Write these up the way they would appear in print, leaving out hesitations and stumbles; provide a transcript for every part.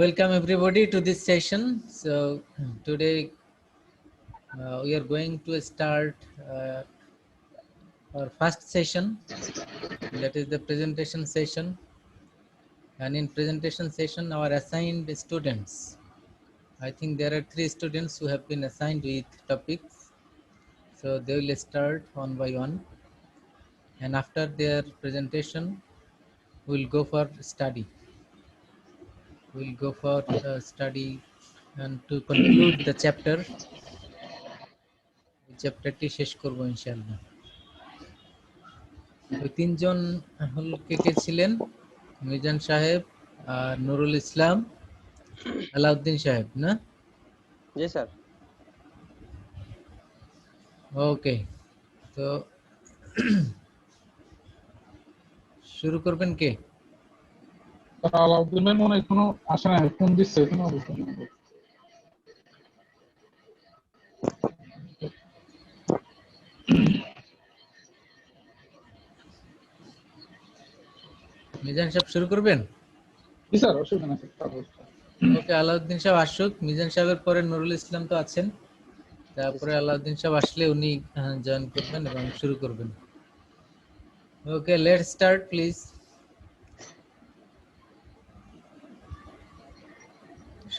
Welcome everybody to this session. So today we are going to start our first session, that is the presentation session. And in presentation session, our assigned students, I think there are 3 students who have been assigned with topics. So they will start one by one. And after their presentation, we'll go for study. We'll go for study and to conclude the chapter. চ্যাপ্টারটি শেষ করব ইনশাআল্লাহ। ওই তিনজন হল কে ছিলেন? মিজান সাহেব, আর নুরুল ইসলাম, আলাউদ্দিন সাহেব, না? জি স্যার। ওকে, তো শুরু করবেন কে? আলাউদ্দিন ভাই মনে এখনো আসে না, ফোন দিচ্ছে এখনো অবশ্য। মিজান সাহেব শুরু করবেন? জি স্যার, অসুবিধা নেই স্যার। ওকে, আলাউদ্দিন সাহেব আসুক। মিজান সাহেবের পরে নুরুল ইসলাম তো আছেন, তারপরে আলাউদ্দিন সাহেব আসলে উনি জয়েন করবেন এবং শুরু করবেন। Okay, let's start please.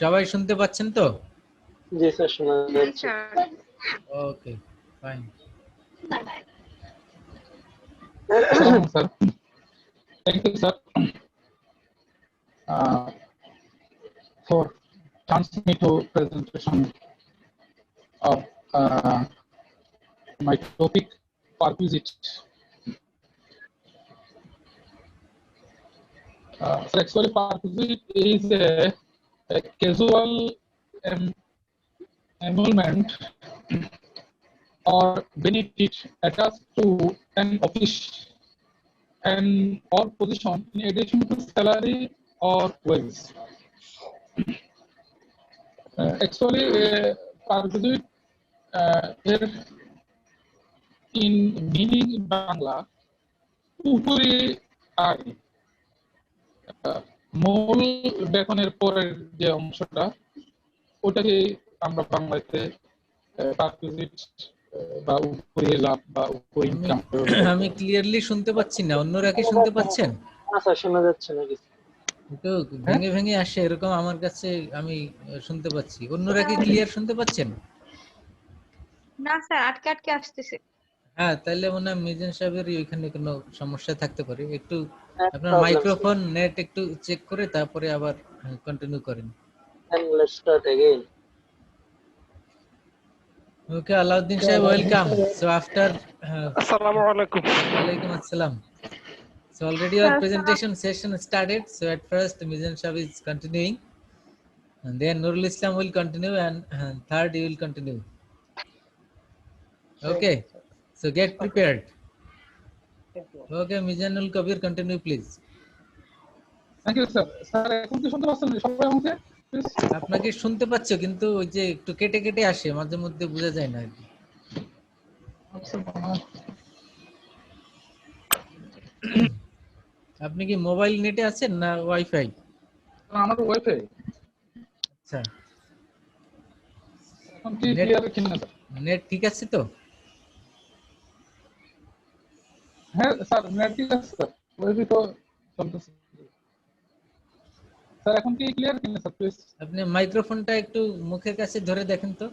সবাই শুনতে পাচ্ছেন তো? জি স্যার, শোনা যাচ্ছে। Okay, fine. Sir, thank you sir for chance me to presentation of my topic perquisite. So actually perquisite is a casual emolument or benefit attached to an office and or position in addition to salary or wages. Actually, perquisite in meaning Bangla উপরে আয়, মূল বেতনের পরের যে অংশটা ওটাকে আমরা বাংলাতে পারকুইজিট বা উপরে লাভ বা উপরে ইনকাম। আমি ক্লিয়ারলি শুনতে পাচ্ছি না, অন্যরা কি শুনতে পাচ্ছেন? না স্যার, শোনা যাচ্ছে না কিছু। একটু ভেঙে ভেঙে আসে এরকম আমার কাছে, আমি শুনতে পাচ্ছি। অন্যরা কি ক্লিয়ার শুনতে পাচ্ছেন? না স্যার, আটকে আটকে আসতেছে। হ্যাঁ, তাহলে মনে হয় মিজান সাহেবের ওইখানে কোনো সমস্যা থাকতে পারে। একটু আপনার মাইক্রোফোন নেট একটু চেক করে তারপরে আবার কন্টিনিউ করেন। Let's start again. Okay, Alauddin Shah, welcome. So after Assalamu alaikum. Walaikum assalam. So already our presentation session started. So at first Mizan Shah is continuing, and then Nurul Islam will continue, and third you will continue. Okay, so get prepared. Okay, Mizanul Kabir, continue please. Thank you sir. Sir এখন কি শুনতে পাচ্ছেন সবাই আমাকে? আপনাকে শুনতে পাচ্ছ, কিন্তু ওই যে একটু কেটে কেটে আসে, মাঝে মধ্যে বোঝা যায় না। আপনি কি মোবাইল নেটে আছেন না ওয়াইফাই? আমার ওয়াইফাই। আচ্ছা, এখন কি ক্লিয়ার কিনা স্যার? নেট ঠিক আছে তো? হ্যাঁ স্যার, নেট ঠিক আছে স্যার, ওয়াইফাই তো চলতেছে। স্যার এখন কি ক্লিয়ার কিনা স্যার প্লিজ? আপনি মাইক্রোফোনটা একটু মুখের কাছে ধরে দেখেন তো।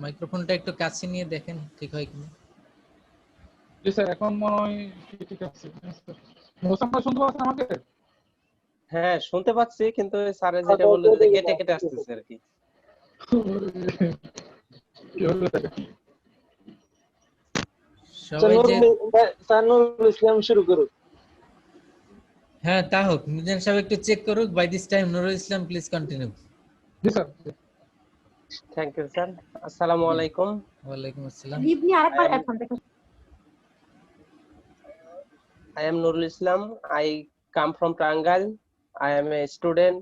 মাইক্রোফোনটা একটু কাছে নিয়ে দেখেন ঠিক হয় কিনা। জি স্যার, এখন মনে হয় ঠিক আছে। মোসাম্মদ শুনতে পাচ্ছেন আমাকে? হ্যাঁ, শুনতে পাচ্ছি, কিন্তু স্যারের যেটা বললো যে কেটে কেটে আসতেছে আর কি। সবাই যে নুরুল ইসলাম শুরু করুন। হ্যাঁ, তা হোক। মিজান সাহেব একটু চেক করুক। By this time Nurul Islam please continue. জি স্যার। Thank you sir. আসসালামু আলাইকুম। ওয়ালাইকুম আসসালাম। I am Nurul Islam. I come from Trangal. I am a student.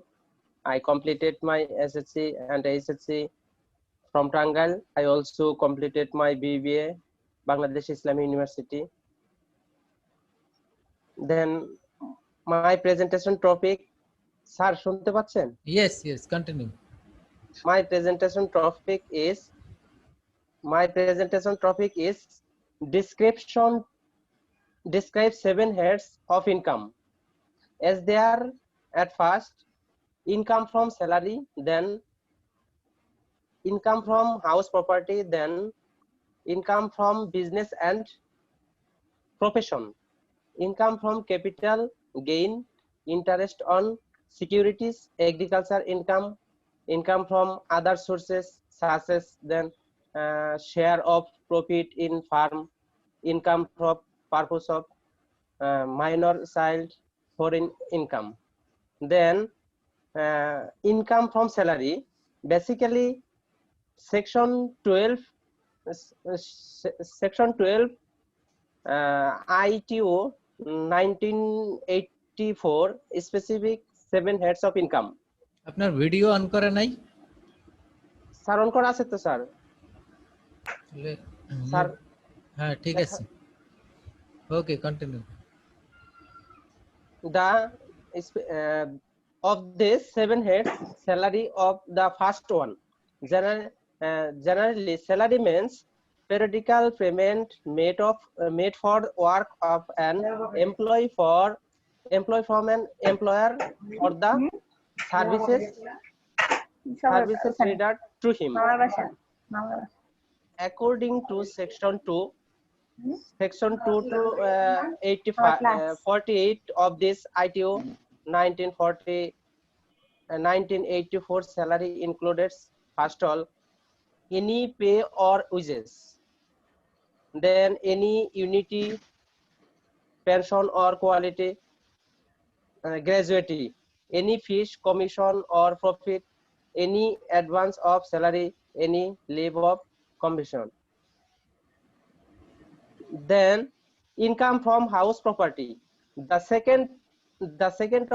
I completed my SSC and HSC from Trangal. I also completed my BBA, Bangladesh Islamic University. Then my presentation topic, sir শুনতে পাচ্ছেন? Yes, yes, continue. My presentation topic is describe 7 heads of income, as they are at first income from salary, then income from house property, then income from business and profession, income from capital gain, interest on securities, agriculture income, income from other sources such as then share of profit in farm, income from purpose of minor child foreign income. Then income from salary, basically section 12 ITO 1984 specific 7 heads of income. আপনার video on করে নাই? Sir on করা আছে তো sir? Sir হ্যাঁ ঠিক আছে, ওকে continue. The of this 7 heads, salary of the first one, generally salary means periodical payment made for work of an employee from an employer for the services rendered to him. According to section 2 to 48 of this ITO 1984, salary includes first all any pay or wages, then any unity, pension or quality, gratuity, any fees, commission or profit, any advance of salary, any leave of commission. Then income from house property, the second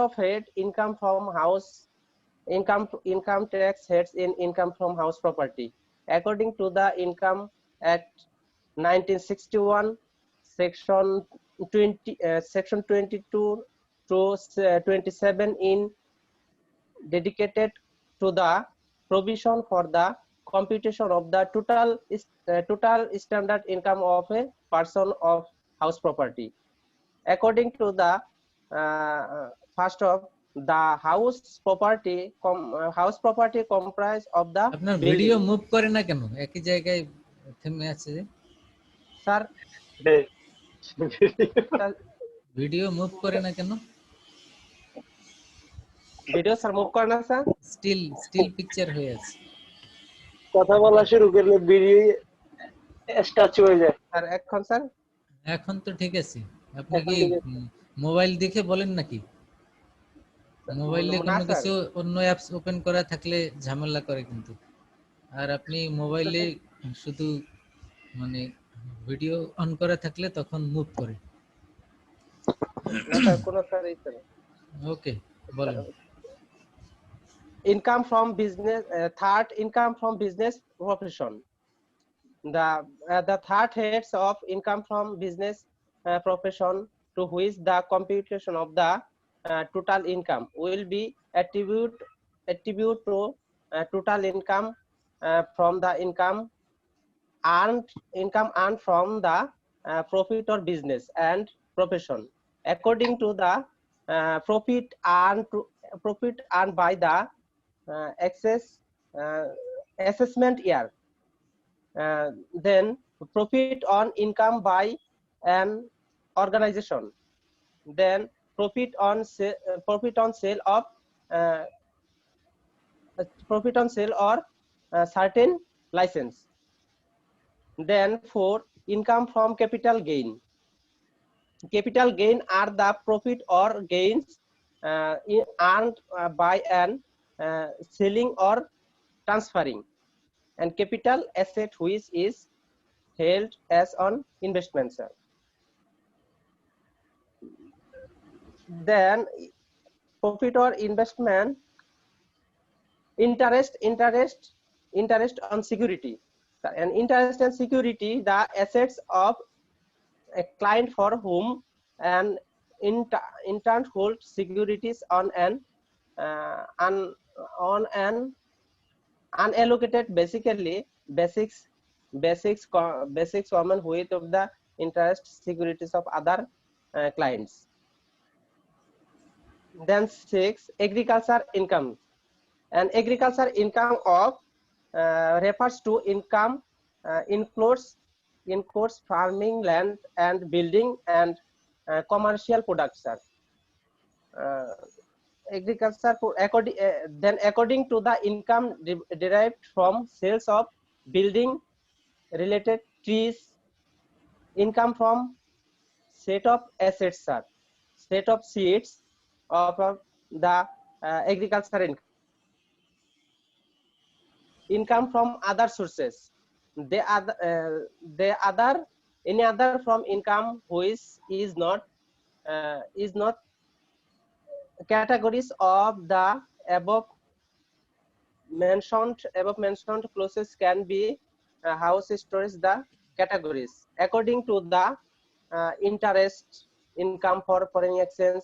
of head, income from house, income tax heads in income from house property. According to the Income Act 1961, section 22 to 27 in dedicated to the provision for the computation of the total standard income of a person of house property. According to the first of the house property comprise of the আপনার video move করে না কেন? একই জায়গায় থেমে আছে যে। Sir video move করে না কেন? ভিডিও স্যার মুভ করে না স্যার, স্টিল পিকচার হয়ে আছে। কথা বলা শুরু করলে ভিডিও স্টাচ হয়ে যায়। স্যার এখন স্যার এখন তো ঠিক আছে। আপনি কি মোবাইল দেখে বলেন নাকি? মোবাইলে কোনো কিছু অন্য অ্যাপস ওপেন করা থাকলে ঝামেলা করে কিন্তু। আর আপনি মোবাইলে শুধু মানে ভিডিও অন করা থাকলে তখন মুভ করে। ওকে বলেন। income from business, third income from business profession. The third heads of income from business profession, to which the computation of the total income will be attribute to total income from the income earned from the profit or business and profession, according to the profit earned by the assessment year. Then profit on income by an organization, then profit on sale or certain license. Then for income from capital gain are the profit or gains earned by an selling or transferring and capital asset which is held as on investment, sir. Then profit or investment, interest on security, and interest and security, the assets of a client for whom an in turn hold securities on an unallocated basics common with of the interest securities of other clients. Then 6, agriculture income. And agriculture income of refers to income includes farming land and building and commercial production. Agriculture according to the income derived from sales of building related trees, income from set of assets, sir, set of seeds of the agriculture income from other sources. They other any other from income which is not categories of the above mentioned clauses can be house storage the categories according to the interest income for foreign exchange,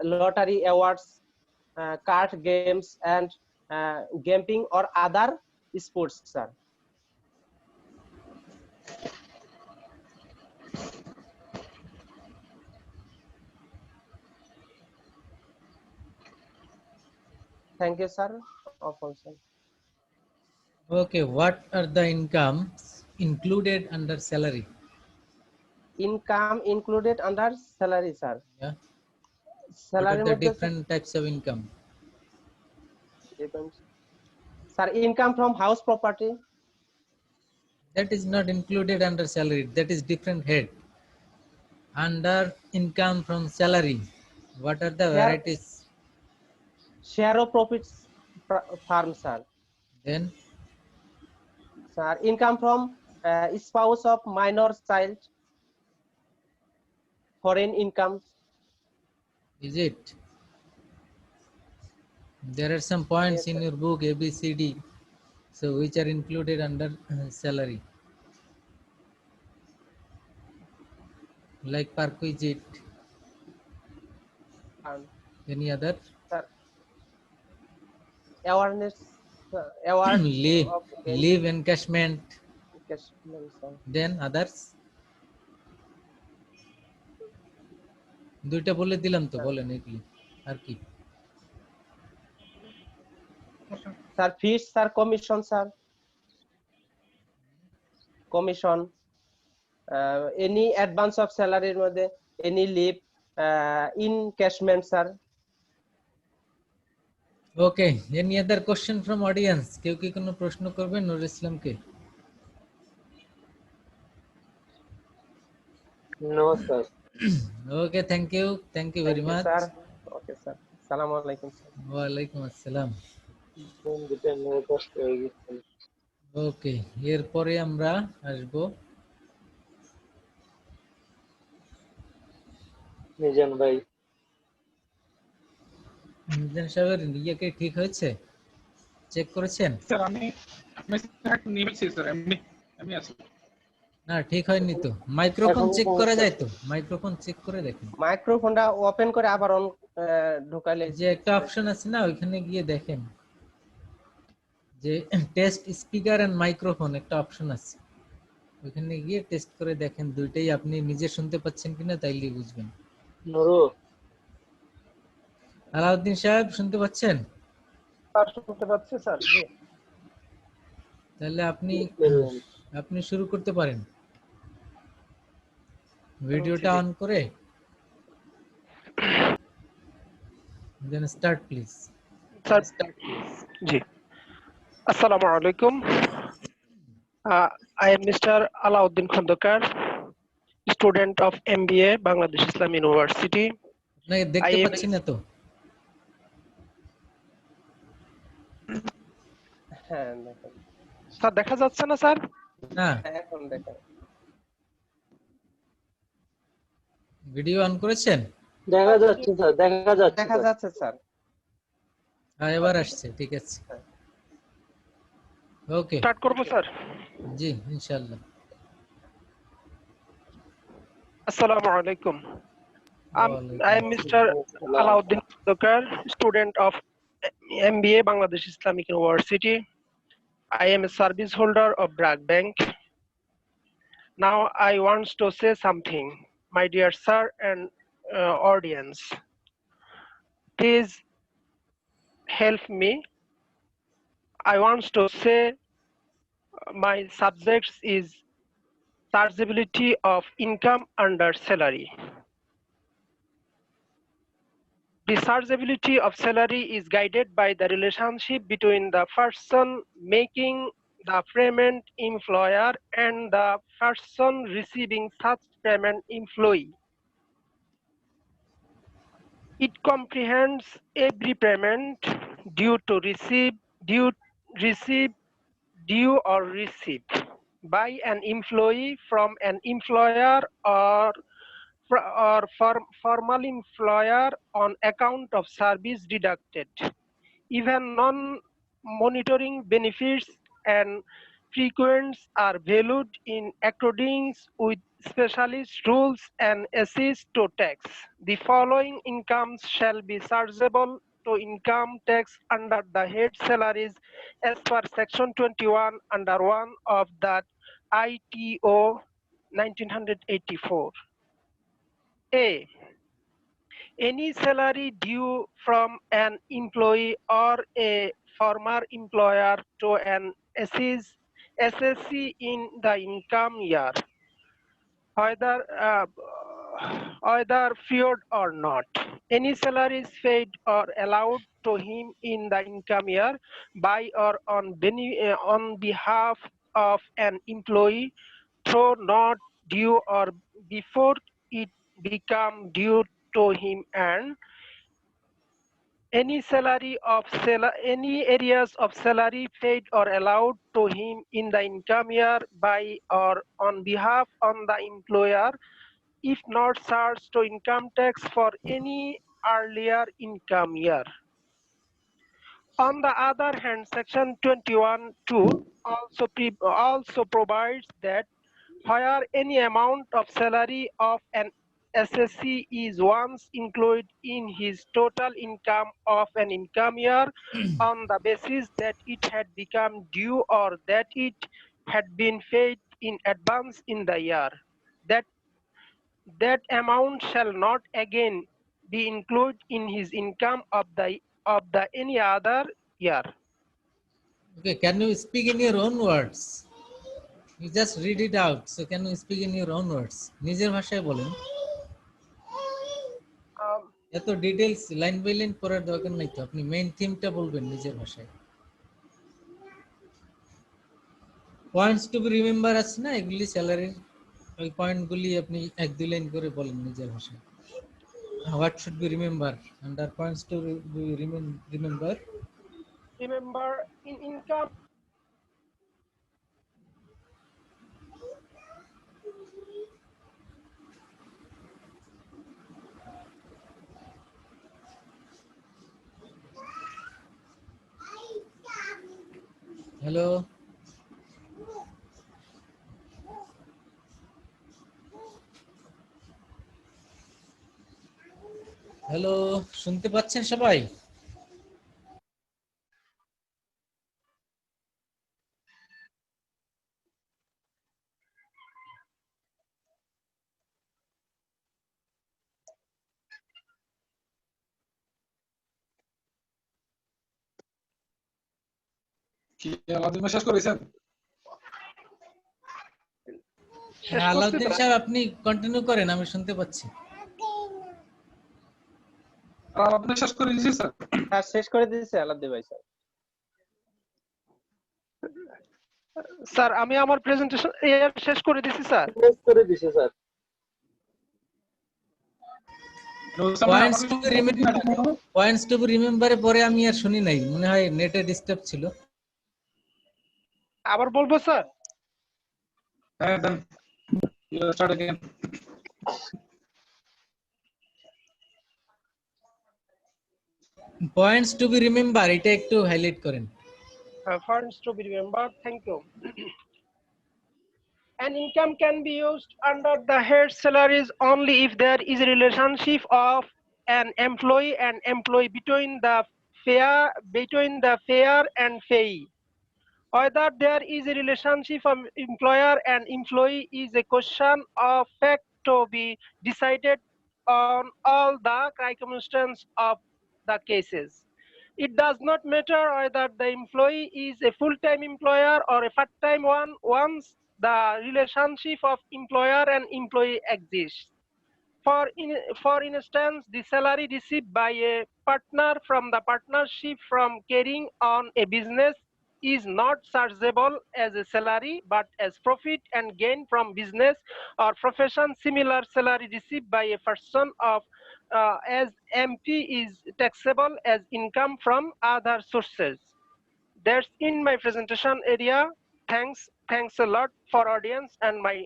lottery awards, card games, and gambling or other sports, sir. Thank you, sir. Okay, what are the incomes included under salary? Income included under salary, sir. Yeah. Salary What are the different types of income? Sir, income from house property. That is not included under salary. That is different head. Under income from salary, what are the varieties? Share of profits farm, sir. Then, sir, income from spouse of minor child, foreign income. is it? There are some points Yes, in your book ABCD, so which are included under salary, like perquisite. Any other? Sir, awareness, award leave, of leave encashment. encashment, sir. Then others. দুইটা বলে দিলাম তো, বলেন এগুলি আর কি? Sir, fees, sir, commission, sir. Commission, any advance of salary মধ্যে, any leave, encashment, sir. Okay, any other question from audience? কেউ কি কোনো প্রশ্ন করবেন নুরুল ইসলামকে? No, sir. Okay, thank you very much, sir. Okay, sir. Assalamu alaikum, sir. Wa alaikum assalam. ওকে, এরপরে আমরা আসবো মিজান ভাই। মিজান সাহেবের ইয়েকে ঠিক হয়েছে? চেক করেছেন? স্যার আমি নিয়েছি স্যার, আমি আছি। না, ঠিক হয়নি তো। মাইক্রোফোন চেক করা যায় তো? মাইক্রোফোন চেক করে দেখেন। মাইক্রোফোনটা ওপেন করে আবার অন ঢোকালে যে একটা অপশন আছে না, ওইখানে গিয়ে দেখেন যে টেস্ট স্পিকার এন্ড মাইক্রোফোন একটা অপশন আছে, ওইখানে গিয়ে টেস্ট করে দেখেন দুইটাই আপনি নিজে শুনতে পাচ্ছেন কিনা, তাইলেই বুঝবেন। নুরু, আলাউদ্দিন সাহেব শুনতে পাচ্ছেন? স্যার শুনতে পাচ্ছি স্যার। জি। তাহলে আপনি শুরু করতে পারেন ভিডিওটা অন করে। Then start please. স্যার, জি, আসসালামু আলাইকুম। I am Mr. Alauddin Khondokar, student of MBA, Bangladesh Islam University. আপনাকে দেখতে পাচ্ছি না তো। হ্যাঁ, স্যার দেখা যাচ্ছে না স্যার? না, এখন দেখেন। ভিডিও অন করেছেন? দেখা যাচ্ছে স্যার, দেখা যাচ্ছে স্যার। হ্যাঁ, এবার আসছে, ঠিক আছে। ওকে, স্টার্ট করব স্যার? জি ইনশাআল্লাহ। আসসালামু আলাইকুম। I am Mr. Alauddin Khondokar, student of MBA Bangladesh Islamic University. I am a service holder of Bragg Bank. Now I want to say something, my dear sir and audience. Please help me. I want to say my subjects is chargeability of income under salary. The chargeability of salary is guided by the relationship between the person making the payment, employer, and the person receiving such payment, employee. It comprehends every payment due or received by an employee from an employer or formal employer on account of service deducted. Even non-monitoring benefits and frequents are valued in accordance with specialist rules and assessed to tax. The following incomes shall be chargeable to income tax under the head salaries as per section 21 under 1 of the ITO 1984. A. Any salary due from an employee or a former employer to an SSC in the income year, whether period or not. Any salary is paid or allowed to him in the income year by or on behalf of an employee, though not due or before it become due to him, and any areas of salary paid or allowed to him in the income year by or on behalf on the employer, if not charged to income tax for any earlier income year. On the other hand, section 21(2) also provides that where any amount of salary of an SSC is once included in his total income of an income year on the basis that it had become due or that it had been paid in advance in the year, that amount shall not again be included in his income of the any other year. Okay, can you speak in your own words? You just read it out. So can you speak in your own words? নিজের ভাষায় বলেন। এত details line by line পড়ার দরকার নাই তো, আপনি main থিমটা বলবেন নিজের ভাষায়। পয়েন্টস টু বি রিমেম্বার আছে না, এগুলি স্যালারির ওই পয়েন্টগুলি আপনি এক দুই লাইন করে বলেন নিজের ভাষায়। What should be remember under points to be remember? Remember, in income hello, hello, শুনতে পাচ্ছেন সবাই? কি আলাদিন শেষ করেছেন? হ্যাঁ, আলাউদ্দিন সাহেব আপনি কন্টিনিউ করেন, আমি শুনতে পাচ্ছি। আলাদিন শেষ করে দিয়েছি স্যার। হ্যাঁ, শেষ করে দিয়েছে আলাউদ্দিন ভাই স্যার। স্যার আমি আমার প্রেজেন্টেশন শেষ করে দিয়েছি স্যার। শেষ করে দিছে স্যার। পয়েন্টস টু বি রিমেম্বারে পরে আমি আর শুনি নাই, মনে হয় নেটে ডিস্টার্ব ছিল। আবার বলবো স্যার? হ্যাঁ then, start again. Points to be remember এটা একটু হাইলাইট করেন। Points to be remembered, thank you. An income can be used under the head salaries only if there is a relationship of an employee and employee between the fair and payee. Whether there is a relationship of employer and employee is a question of fact to be decided on all the circumstances of the cases. It does not matter whether the employee is a full-time employer or a part-time one once the relationship of employer and employee exists. For instance, the salary received by a partner from the partnership from carrying on a business is not chargeable as a salary but as profit and gain from business or profession. Similar salary received by a person of as MP is taxable as income from other sources. That's in my presentation area. Thanks a lot for audience and my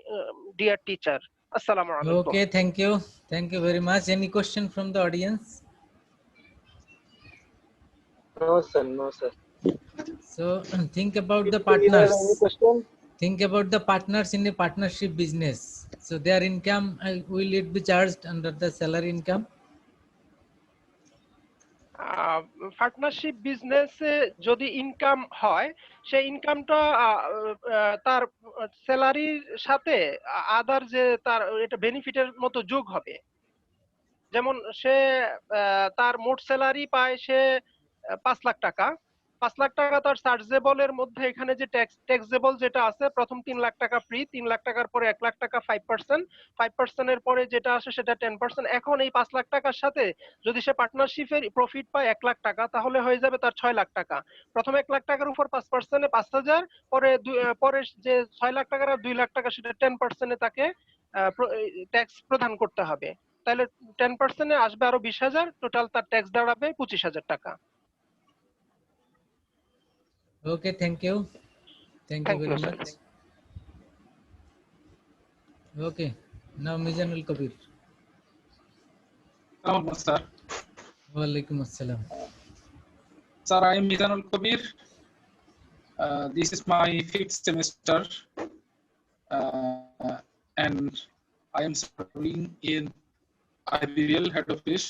dear teacher. Assalamu alaikum. Okay, thank you. Thank you very much. Any question from the audience? No, sir. No, sir. So think about the If you have any partners. question, Think about the partners in a partnership business. So their income, will it be charged under the salary income? Partnership বিজনেসে যদি income হয় সেই ইনকামটা তার স্যালারির সাথে আদার যে তার এটা বেনিফিটের মতো যোগ হবে। যেমন সে তার মোট স্যালারি পায় সে 5 লাখ টাকা, 5 লাখ টাকা তার চার্জেবলের মধ্যে এখানে যে ট্যাক্সেবল যেটা আছে প্রথম 3 লাখ টাকা ফ্রি, 3 লাখ টাকার পরে 1 লাখ টাকা 5%, 5% এর পরে যেটা আসে সেটা 10%। এখন এই 5 লাখ টাকার সাথে যদি সে পার্টনারশিপের প্রফিট পায় 1 লাখ টাকা তাহলে হয়ে যাবে তার 6 লাখ টাকা। প্রথম 1 লাখ টাকার উপর 5% এ 5000, পরে যে 6 লাখ টাকার আর 2 লাখ টাকা সেটা 10% এ তাকে ট্যাক্স প্রদান করতে হবে। তাহলে 10% এ আসবে আরো 20,000, টোটাল তার ট্যাক্স দাঁড়াবে 25,000 টাকা। Okay, thank you. Thank you very much. Okay, now Mizanul Kabir. Hello, sir. Walaikum Assalam. Sir, I am Mizanul Kabir. This is my 5th semester, and I am serving in IBL head office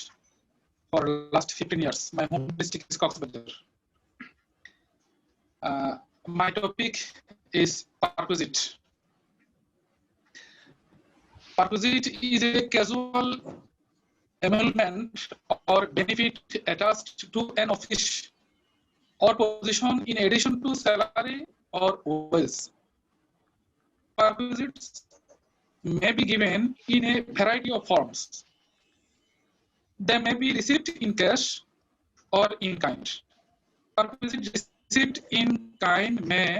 for last 15 years. My home district is Coxbazar. My topic is perquisite. Perquisite is a casual emolument or benefit attached to an office or position in addition to salary or wages. Perquisites may be given in a variety of forms. They may be received in cash or in kind. Perquisite received in kind may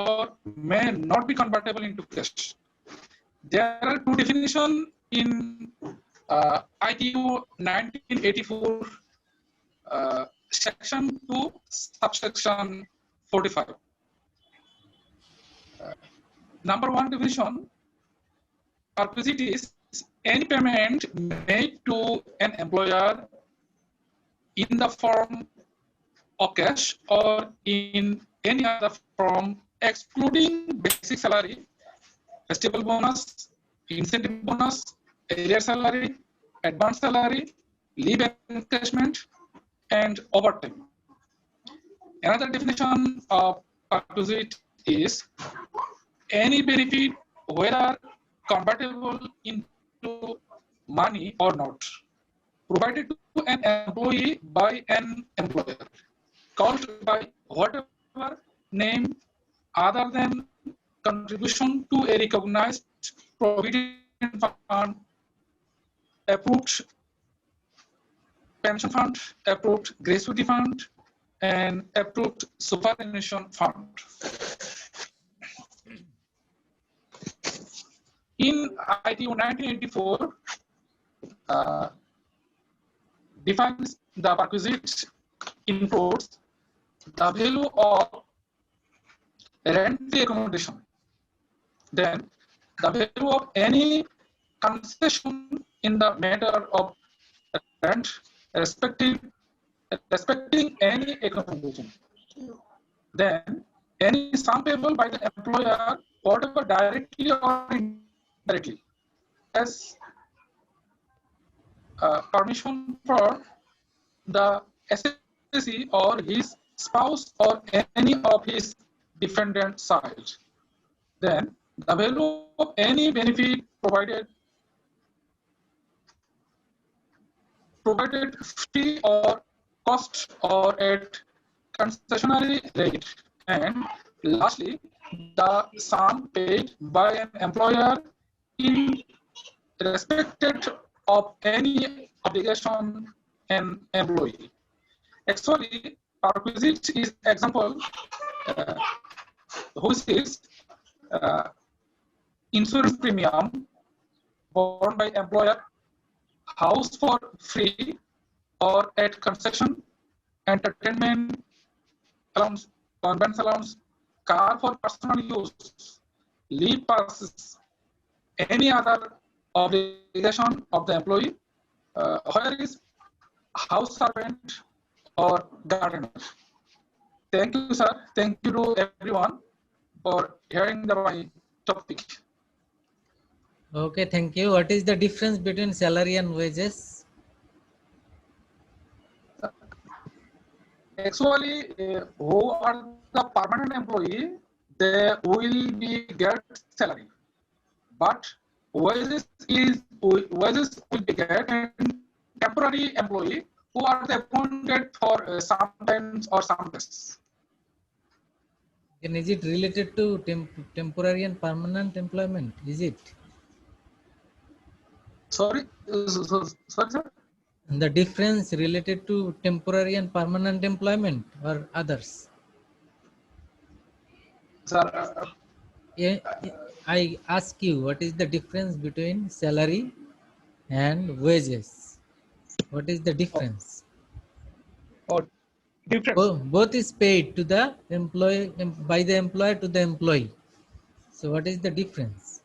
or may not be convertible into cash. There are two definitions in ITU 1984, section 2, subsection 45. Number one definition, perquisite is any payment made to an employer in the form of cash or in any other form excluding basic salary, festival bonus, incentive bonus, area salary, advance salary, leave encashment, and overtime. Another definition of perquisite is any benefit, whether convertible into money or not, provided to an employee by an employer, called by whatever name other than contribution to a recognized provident fund, approved pension fund, approved gratuity fund, and approved superannuation fund. In ITU 1984, defines the perquisite includes the value of rent-free accommodation, then the value of any concession in the matter of rent respecting any accommodation, then any sum payable by the employer whatever directly or indirectly has permission for the SSC or his spouse or any of his defendant side, then the value of any benefit provided free or cost or at concessionary rate, and lastly the sum paid by an employer in respect of any obligation an employee. Actually, perquisite is example uh, which is insurance premium borne by employer, house for free or at concession, entertainment allowance, conveyance allowance, car for personal use, leave passes, any other obligation of the employee, where is house servant or gardener. Thank you, sir. Thank you to everyone for hearing my topic. Okay, thank you. What is the difference between salary and wages? Actually, who are the permanent employee, they will be get salary, but wages will be get temporary employee who are appointed for sometimes or some days. And is it related to temporary and permanent employment? Is it? Sorry, sorry, sir. The difference related to temporary and permanent employment or others? Sir, I ask you, what is the difference between salary and wages? What is the difference? different. Both is paid to the employee by the employer to the employee. So what is the difference?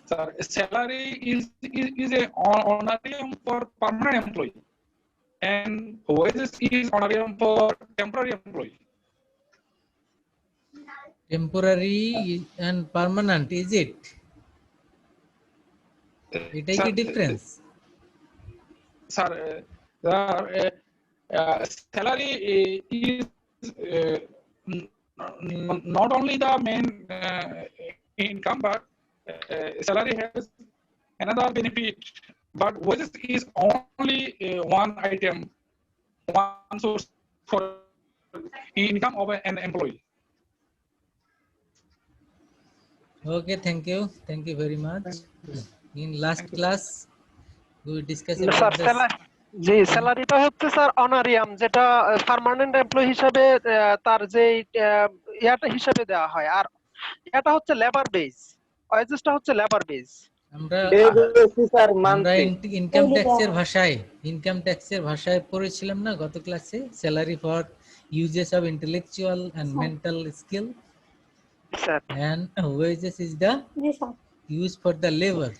Sir, salary is a honorarium for permanent employee, and wages is honorarium for temporary employee. Temporary and permanent, is it? It is a difference. Sir, salary is not only the main income, but salary has another benefit. But wages is only one item, one source for income of an employee. Okay, thank you. Thank you very much. In last class, we discussed sir about this. জি স্যালারিটা হচ্ছে sir honorarium, যেটা permanent employee হিসেবে তার যে ইয়াটা হিসেবে দেওয়া হয়, আর এটা হচ্ছে লেবার বেস, ওয়েজেসটা হচ্ছে লেবার বেস। আমরা ইনকাম ট্যাক্সের ভাষায় পড়েছিলাম না গত ক্লাসে, salary for uses of intellectual and mental skill, and wages is the use for the labor,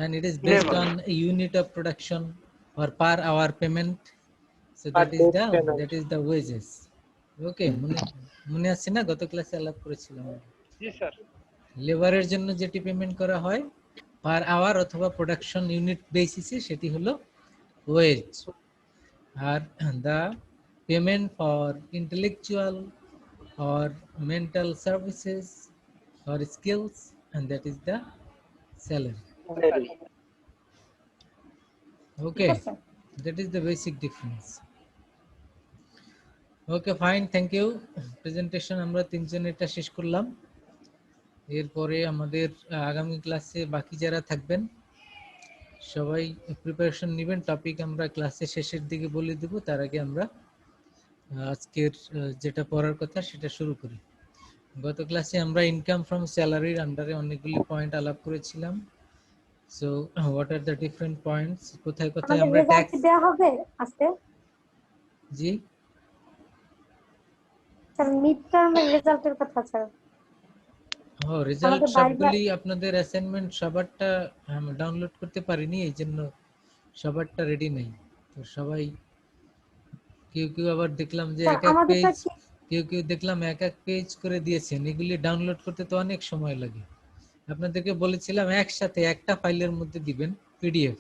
and it is based on a unit of production or per hour payment. So that is the wages. Okay, মনে আছে না গত ক্লাসে আলাপ করেছিলাম? জি sir. লেবারের জন্য যেটি পেমেন্ট করা হয় পার আওয়ার অথবা প্রোডাকশন ইউনিট বেসিসে, সেটি হলো ওয়েজ। আর the payment for intellectual or mental services or skills, and that is the salary. Okay, that is the basic difference. Okay, fine, thank you. Presentation আমরা তিনজন এটা শেষ করলাম। এরপরে আমাদের আগামী ক্লাসে বাকি যারা থাকবেন সবাই প্রিপারেশন নেবেন। টপিক আমরা ক্লাসের শেষের দিকে বলে দেব, তার আগে আমরা আজকের যেটা পড়ার কথা সেটা শুরু করি। গত ক্লাসে আমরা ইনকাম ফ্রম স্যালারির আন্ডারে অনেকগুলি পয়েন্ট আলাপ করেছিলাম। So what are the different points, কোথায় কোথায় আমরা ট্যাক্স দেয়া হবে আজকে? জি স্যার মিড টার্মের রেজাল্টের কথা স্যার। রেজাল্ট সবগুলি আপনাদের অ্যাসাইনমেন্ট সবারটা ডাউনলোড করতে পারিনি, এই জন্য সবারটা রেডি নেই। তো সবাই কেউ আবার দেখলাম যে এক এক পেজ কেউ কেউ দেখলাম এক এক পেজ করে দিয়েছেন, এগুলি ডাউনলোড করতে তো অনেক সময় লাগে। আপনাদেরকে বলেছিলাম একসাথে একটা ফাইলের মধ্যে দিবেন পিডিএফ।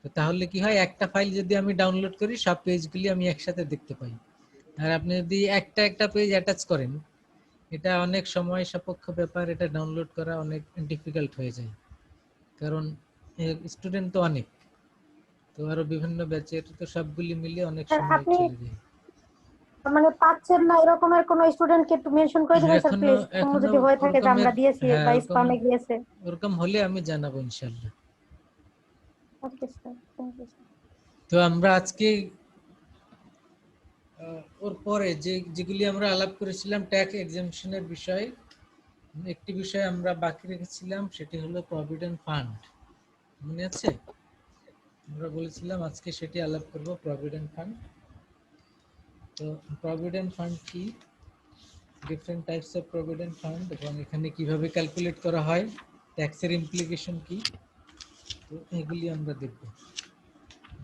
তো তাহলে কি হয়, একটা ফাইল যদি আমি ডাউনলোড করি সব পেজগুলি আমি একসাথে দেখতে পাই। আর আপনি যদি একটা একটা পেজ অ্যাটাচ করেন, এটা অনেক সময় সাপেক্ষ ব্যাপার, এটা ডাউনলোড করা অনেক ডিফিকাল্ট হয়ে যায়, কারণ স্টুডেন্ট তো অনেক, তো আরো বিভিন্ন ব্যাচের, তো সবগুলি মিলে অনেক স্যার সময় আপনি চলে যায়। মানে পাচ্ছেন না এরকমের কোন স্টুডেন্টকে একটু মেনশন করে দিবেন স্যার এখনো প্লিজ, কোনো এখনো যদি হয়ে থাকে যে ওরকমের, আমরা দিয়েছি হ্যাঁ বা ওরকম স্প্যামে গিয়েছে। ওরকম হলে আমি জানাবো ইনশাল্লাহ। Okay sir, thank you sir. তো আমরা আজকে ওর পরে যেগুলি আমরা আলাপ করেছিলাম ট্যাক্স এক্সামশনের বিষয়ে, একটি বিষয় আমরা বাকি রেখেছিলাম, সেটি হলো প্রভিডেন্ট ফান্ড। মনে আছে? আমরা বলেছিলাম আজকে সেটি আলাপ করব, প্রভিডেন্ট ফান্ড। তো প্রভিডেন্ট ফান্ড কি, different types of provident fund, এবং এখানে কিভাবে ক্যালকুলেট করা হয়, ট্যাক্সের ইমপ্লিকেশন কি, তো এগুলি আমরা দেখব।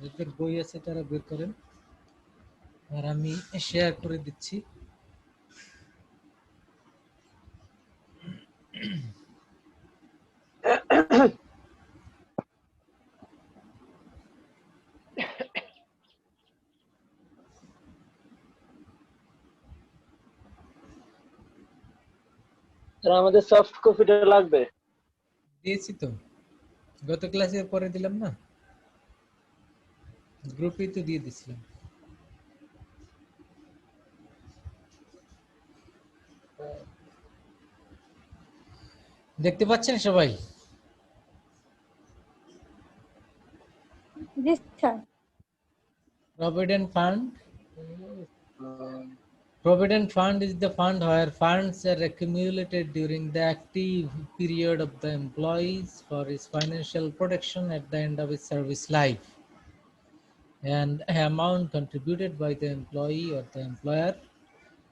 যাদের বই আছে তারা বের করেন, আর আমি শেয়ার করে দিচ্ছি। স্যার আমাদের সফট কপিটা লাগবে। দিয়েছি তো, গত ক্লাসের পরে দিলাম না, গ্রুপেই তো দিয়ে দিছিলাম। দেখতে পাচ্ছেন সবাই? জি sir. Provident fund. Provident fund is the fund where funds are accumulated during the active period of the employees for his financial protection at the end of his service life, and amount contributed by the employee or the employer,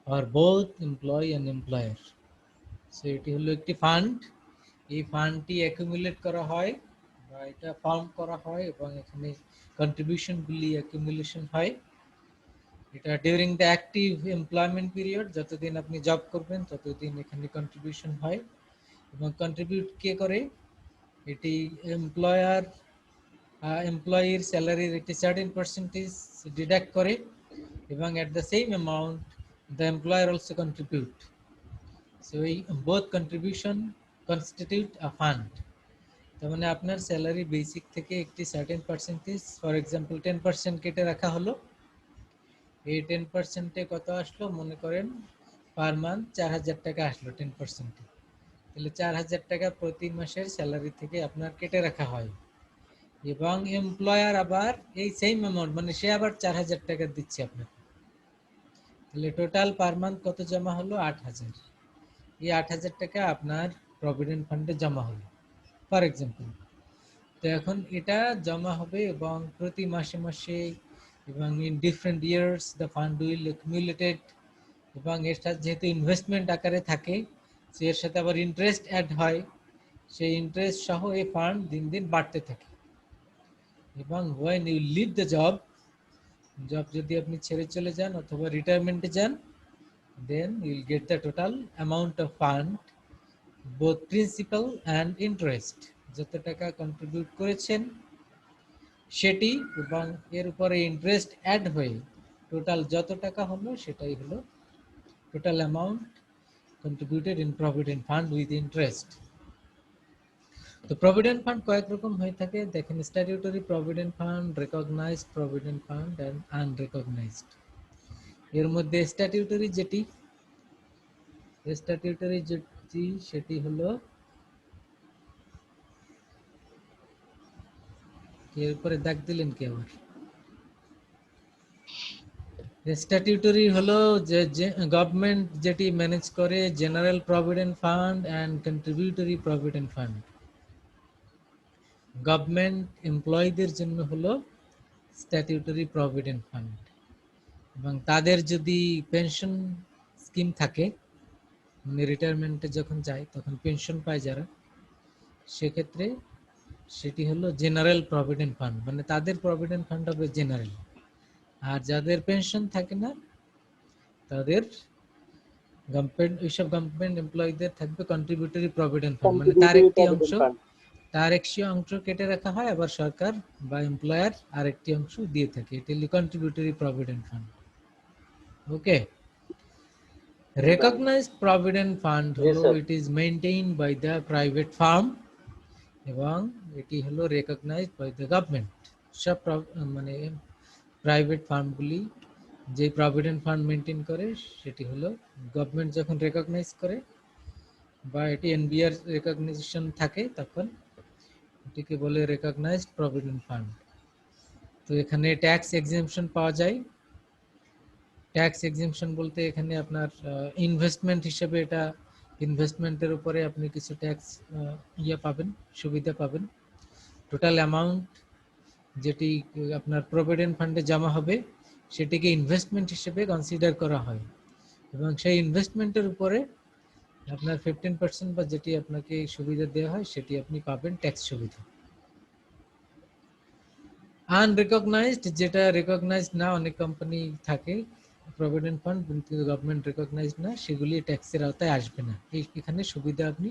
or both employee and employer. So এটি হলো একটি fund, এই ফান্ডটি accumulate করা হয় বা এটা farm করা হয়, এবং এখানে কন্ট্রিবিউশনগুলি অ্যাকুমুলেশন হয়। এটা during the active employment period, যতদিন আপনি জব করবেন ততদিন এখানে কন্ট্রিবিউশন হয়। এবং কন্ট্রিবিউট কে করে, এটি এমপ্লয়ির স্যালারির একটি সার্টেন পার্সেন্টেজ ডিডাক্ট করে, এবং at the same amount the employer also contribute. So এই বোথ কন্ট্রিবিউশন কনস্টিটিউট আ ফান্ড। তার মানে আপনার স্যালারি বেসিক থেকে একটি সার্টেন পার্সেন্টেজ, ফর এক্সাম্পল 10% কেটে রাখা হলো, এই 10%-এ কত আসলো, মনে করেন পার মান্থ 4000 টাকা আসলো 10%-এ, তাহলে 4000 টাকা প্রতি মাসের স্যালারি থেকে আপনার কেটে রাখা হয়, এবং এমপ্লয়ার আবার এই সেম অ্যামাউন্ট, মানে সে আবার 4000 টাকা দিচ্ছে আপনাকে, তাহলে টোটাল পার মান্থ কত জমা হলো, 8000। এই 8000 টাকা আপনার প্রভিডেন্ট ফান্ডে জমা হলো ফর এক্সাম্পল। তো এখন এটা জমা হবে, এবং প্রতি মাসে মাসে, এবং in different years the fund will accumulated, এবং এর সাথে যেহেতু ইনভেস্টমেন্ট আকারে থাকে, সে এর সাথে আবার ইন্টারেস্ট অ্যাড হয়, সেই ইন্টারেস্ট সহ এই ফান্ড দিন দিন বাড়তে থাকে। এবং when you leave the job যদি আপনি ছেড়ে চলে যান অথবা রিটায়ারমেন্টে যান, then you will get the total amount of fund, both principal and interest, যত টাকা কন্ট্রিবিউট করেছেন সেটি, এবং এর উপরে ইন্টারেস্ট অ্যাড হয়ে টোটাল যত টাকা হলো সেটাই হলো total amount contributed in provident fund with interest. তো প্রভিডেন্ট ফান্ড কয়েক রকম হয়ে থাকে, দেখেন statutory provident fund, recognized provident fund and unrecognized. এর মধ্যে স্ট্যাটিউটরি যেটি সেটি হলো, এর উপরে দাগ দিলেন কি আবার, স্ট্যাটিউটরি হলো যে গভর্নমেন্ট যেটি ম্যানেজ করে, general provident fund and contributory provident fund. Government এমপ্লয়ীদের জন্য হলো স্ট্যাটিউটরি প্রভিডেন্ট ফান্ড, এবং তাদের যদি পেনশন স্কিম থাকে, মানে রিটায়ারমেন্টে যখন যায় তখন পেনশন পায় যারা, সেক্ষেত্রে সেটি হলো জেনারেল প্রভিডেন্ট ফান্ড, মানে তাদের প্রভিডেন্ট ফান্ড হবে জেনারেল। আর যাদের পেনশন থাকে না তাদের গভর্নমেন্ট এইসব গভর্নমেন্ট এমপ্লয়ীদের থাকবে কন্ট্রিবিউটরি প্রভিডেন্ট ফান্ড, মানে তার Contributory একটি Provident অংশ Fund. কেটে রাখা হয়, আবার সরকার বা এমপ্লয়ার আরেকটি অংশ দিয়ে থাকে। এটা হলো contributory provident fund. Okay, recognised provident fund Yes, হলো sir. It is maintained by the private firm এবং এটি হলো রেকগনাইজড বাই দ্য গভর্নমেন্ট। সব মানে প্রাইভেট ফার্মগুলি যে প্রভিডেন্ট ফান্ড মেনটেন করে সেটি হলো গভর্নমেন্ট যখন রেকগনাইজ করে বা এটি এনবিআর রেকগনিশন থাকে তখন এটিকে বলে রেকগনাইজড প্রভিডেন্ট ফান্ড। তো এখানে ট্যাক্স এক্সেম্পশন পাওয়া যায়। ট্যাক্স এক্সেম্পশন বলতে এখানে আপনার ইনভেস্টমেন্ট হিসেবে, এটা ইনভেস্টমেন্টের উপরে আপনি কিছু ট্যাক্স পাবেন, সুবিধা পাবেন। টোটাল অ্যামাউন্ট যেটি আপনার প্রভিডেন্ট ফান্ডে জমা হবে সেটিকে ইনভেস্টমেন্ট হিসেবে কনসিডার করা হয় এবং সেই ইনভেস্টমেন্টের উপরে আপনার 15% বা যেটি আপনাকে সুবিধা দেওয়া হয় সেটি আপনি পাবেন ট্যাক্স সুবিধা। আনরিকগনাইজড, যেটা রিকগনাইজড না, অনেক কোম্পানি থাকে প্রভিডেন্ট ফান্ড কিন্তু গভর্নমেন্ট রিকগনাইজড না, সেগুলি ট্যাক্সের আওতায় আসবে না। এখানে সুবিধা আপনি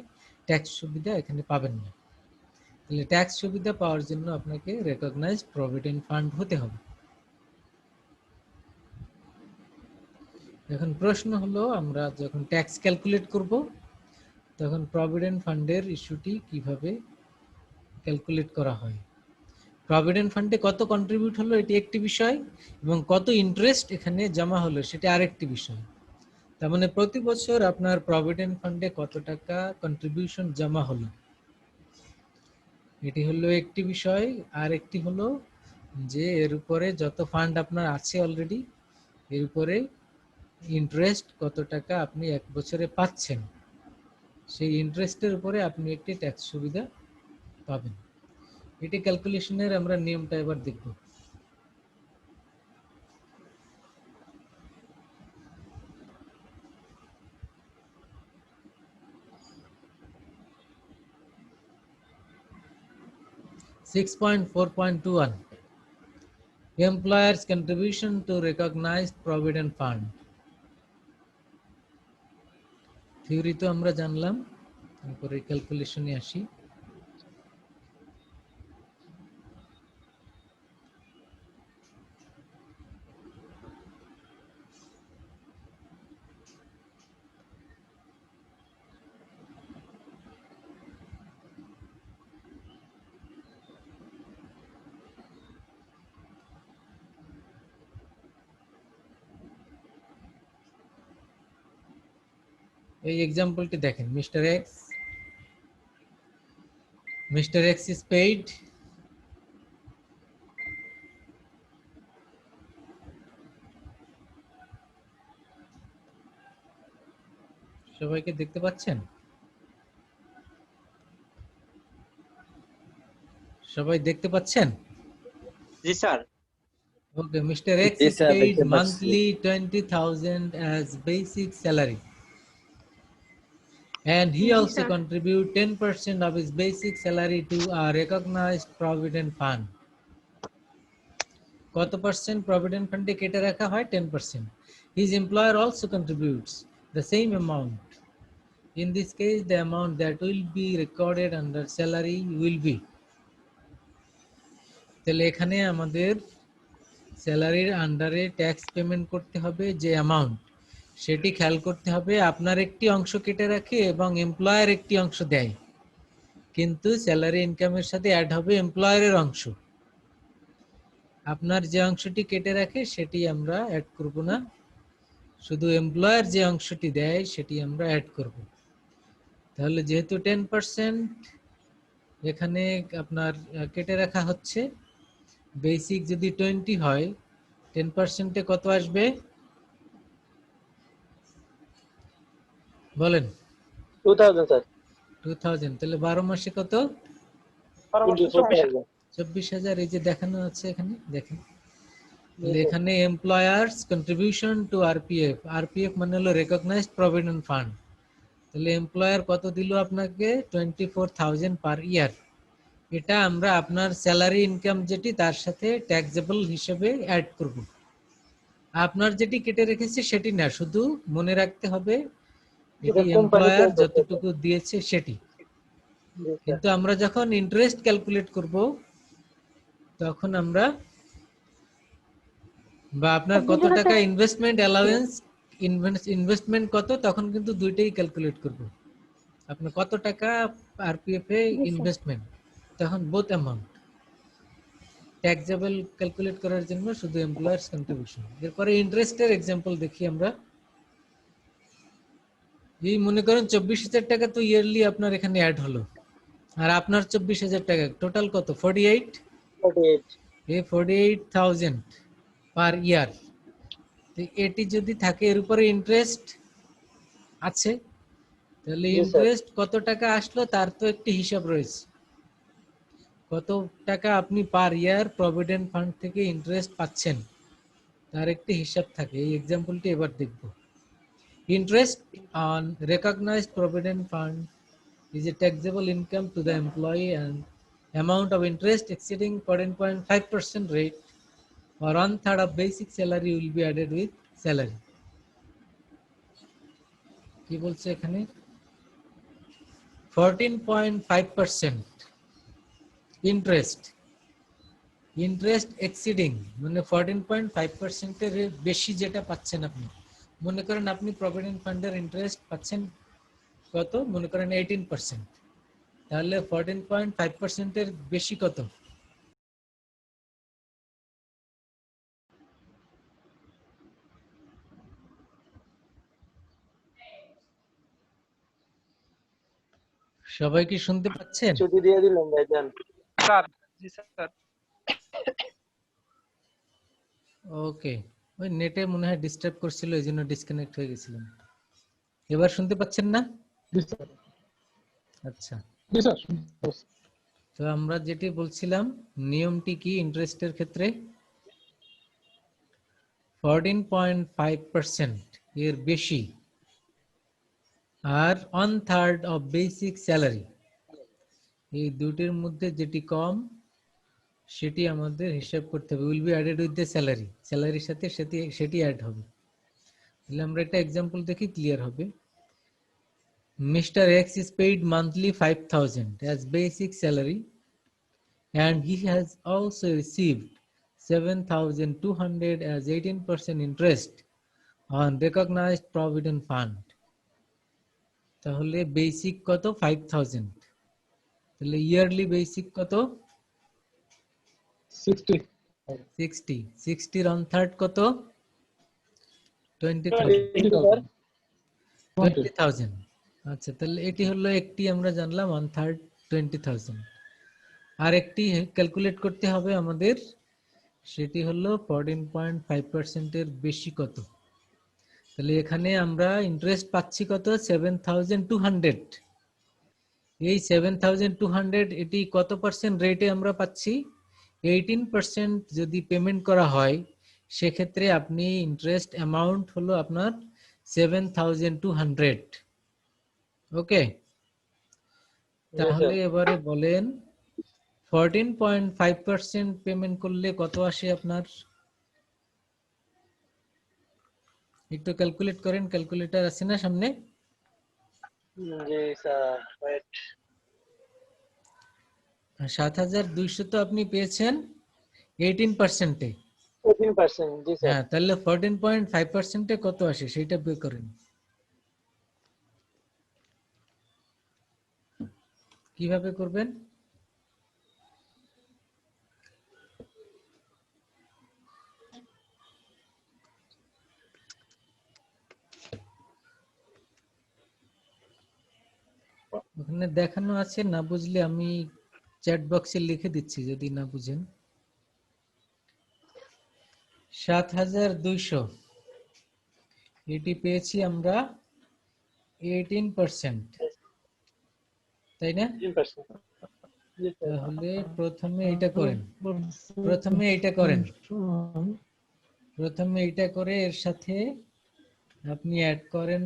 ট্যাক্স সুবিধা এখানে পাবেন না। তাহলে ট্যাক্স সুবিধা পাওয়ার জন্য আপনাকে রিকগনাইজড প্রভিডেন্ট ফান্ড হতে হবে। এখন প্রশ্ন হলো, আমরা যখন ট্যাক্স ক্যালকুলেট করব তখন প্রভিডেন্ট ফান্ডের ইস্যুটি কিভাবে ক্যালকুলেট করা হয়। প্রভিডেন্ট ফান্ডে কত কন্ট্রিবিউট হলো এটি একটি বিষয় এবং কত ইন্টারেস্ট এখানে জমা হলো সেটা আরেকটি বিষয়। তার মানে প্রতি বছর আপনার প্রভিডেন্ট ফান্ডে কত টাকা কন্ট্রিবিউশন জমা হলো এটি হলো একটি বিষয়। আর একটি হলো যে এর উপরে যত ফান্ড আপনার আছে অলরেডি এর উপরে ইন্টারেস্ট কত টাকা আপনি এক বছরে পাচ্ছেন, সেই ইন্টারেস্টের উপরে আপনি একটি ট্যাক্স সুবিধা পাবেন। এটি ক্যালকুলেশনের আমরা নিয়মটা এবার দেখব। (6.4.21) Employers' contribution to recognized provident fund. Theory তো আমরা জানলাম, তারপরে ক্যালকুলেশনে আসি। এই এক্সাম্পলটি দেখেন, মিস্টার এক্স is paid সবাইকে দেখতে পাচ্ছেন? সবাই দেখতে পাচ্ছেন? জি sir. Okay, Mr. X Yes, is sir, paid দেখতে পাচ্ছি। monthly 20,000 as basic salary. And he Yes, also sir. contribute 10% of his basic salary to a recognized provident fund. কত পার্সেন্ট প্রভিডেন্ট ফান্ডে কেটে রাখা হয়? 10%. His employer also contributes the same amount. In this case, the amount that will be recorded under salary will be. তাহলে এখানে আমাদের স্যালারির আন্ডারে ট্যাক্স পেমেন্ট করতে হবে যে অ্যামাউন্ট, সেটি খেয়াল করতে হবে। আপনার একটি অংশ কেটে রাখে এবং এমপ্লয়ার একটি অংশ দেয়, কিন্তু স্যালারি ইনকামের সাথে অ্যাড হবে এমপ্লয়ারের অংশ। আপনার যে অংশটি কেটে রাখে সেটি আমরা অ্যাড করব না, শুধু এমপ্লয়ার যে অংশটি দেয় সেটি আমরা অ্যাড করব। তাহলে যেহেতু 10% এখানে আপনার কেটে রাখা হচ্ছে, বেসিক যদি 20 হয় 10%-এ কত আসবে বলেন? 2000 স্যার। 2000। তাহলে 12 মাসে কত? 24,000। এই যে দেখানো আছে এখানে দেখেন। তাহলে এখানে employers contribution to RPF, RPF মানে হলো রেকগনাইজড প্রভিডেন্ট ফান্ড। তাহলে এমপ্লয়ার কত দিল আপনাকে? 24,000 পার ইয়ার। এটা আমরা আপনার স্যালারি ইনকাম যেটি তার সাথে ট্যাক্সেবল হিসেবে অ্যাড করব। আপনার যেটি কেটে রেখেছে সেটি না, শুধু মনে রাখতে হবে যেটা এটি কোম্পানি এমপ্লয়ার পে করতেছে। যতটুকু দিয়েছে সেটি। জি স্যার। কিন্তু আমরা যখন ইন্টারেস্ট ক্যালকুলেট করব তখন আমরা, বা আপনার কত দুজনে টাকা ইনভেস্টমেন্ট অ্যালাউয়েন্স, ইনভেস্টমেন্ট কত, তখন কিন্তু দুইটাই ক্যালকুলেট করব। আপনার কত টাকা আরপিএফ এ জি স্যার। ইনভেস্টমেন্ট, তখন বোথ অ্যামাউন্ট ট্যাক্সেবল ক্যালকুলেট করার জন্য শুধু এমপ্লয়ার্স কন্ট্রিবিউশন। এরপরে ইন্টারেস্টের এক্সাম্পল দেখি আমরা। এই মনে করেন 24,000 টাকা তো ইয়ারলি আপনার এখানে অ্যাড হলো, আর আপনার 24,000 টাকা টোটাল কত, 48, 48। এই 48,000 পার ইয়ার। তো এটি যদি থাকে, এর উপরে ইন্টারেস্ট আছে, তাহলে জি স্যার। ইন্টারেস্ট কত টাকা আসলো তার তো একটি হিসাব রয়েছে। কত টাকা আপনি পার ইয়ার প্রভিডেন্ট ফান্ড থেকে ইন্টারেস্ট পাচ্ছেন তার একটি হিসাব থাকে। এই এক্সাম্পলটি এবার দেখব। Interest on recognised provident fund is a taxable income to the employee, and amount of interest exceeding 14.5% rate or 1/3 of basic salary will be added with salary. কি বলছে এখানে, 14.5% ইন্টারেস্ট, ইন্টারেস্ট এক্সিডিং মানে 14.5% এর বেশি যেটা পাচ্ছেন আপনি। মনে করেন আপনি প্রভিডেন্ট ফান্ডের ইন্টারেস্ট পাচ্ছেন কত, মনে করেন 18%, তাহলে 14.5% এর বেশি কত, সবাই কি শুনতে পাচ্ছেন? ছুটি দিয়ে দিলাম ভাইজান। স্যার। জি স্যার। ওকে, ওই নেটে মনে হয় ডিস্টার্ব করছিল, এই জন্য ডিসকানেক্ট হয়ে গেছিলাম। এবার শুনতে পাচ্ছেন না? জি স্যার। আচ্ছা, জি স্যার। তো আমরা যেটি বলছিলাম নিয়মটি কি ইন্টারেস্টের ক্ষেত্রে, 14.5% এর বেশি আর 1/3 অফ বেসিক স্যালারি, এই দুটির মধ্যে যেটি কম সেটি আমাদের হিসাব করতে হবে। Will be added with the salary, স্যালারির সাথে সেটি অ্যাড হবে। তাহলে আমরা একটা এক্সাম্পল দেখি, ক্লিয়ার হবে। Mr. X is paid monthly 5,000 as basic salary, and he has also received 7,200 as 18% interest on recognized provident fund. তাহলে বেসিক কত, 5,000, তাহলে ইয়ারলি বেসিক কত, 60 60 অন থার্ড কত, 20,000। 20,000। আচ্ছা, তাহলে এটি হলো একটি আমরা জানলাম 1/3 20,000। আর একটি ক্যালকুলেট করতে হবে আমাদের, সেটি হলো 14.5% এর বেশি কত। তাহলে এখানে আমরা ইন্টারেস্ট পাচ্ছি কত, 7,200। এই 7,200 এটি কত পার্সেন্ট রেটে আমরা পাচ্ছি, 18% যদি পেমেন্ট করা হয়, সেক্ষেত্রে আপনি ইন্টারেস্ট অ্যামাউন্ট হলো আপনার 7,200। ওকে, তাহলে এবারে বলেন 14.5% পেমেন্ট করলে কত আসে আপনার, একটু ক্যালকুলেট করেন, ক্যালকুলেটর আছে না সামনে? জি স্যার। ওয়েট। 7,200 তো আপনি পেয়েছেন 18%-এ। 18%। জি স্যার। হ্যাঁ, তাহলে 14.5%-এ কত আসে সেটা বের করেন। কিভাবে করবেন? ওখানে দেখানো আছে, না বুঝলে আমি চ্যাট বক্সে লিখে দিচ্ছি যদি না বুঝেন। 7,200 এটি পেয়েছি আমরা 18%, তাই না? 18%। জি স্যার। তাহলে প্রথমে এটা করেন, প্রথমে এটা করেন, প্রথমে এটা করে এর সাথে আপনি অ্যাড করেন,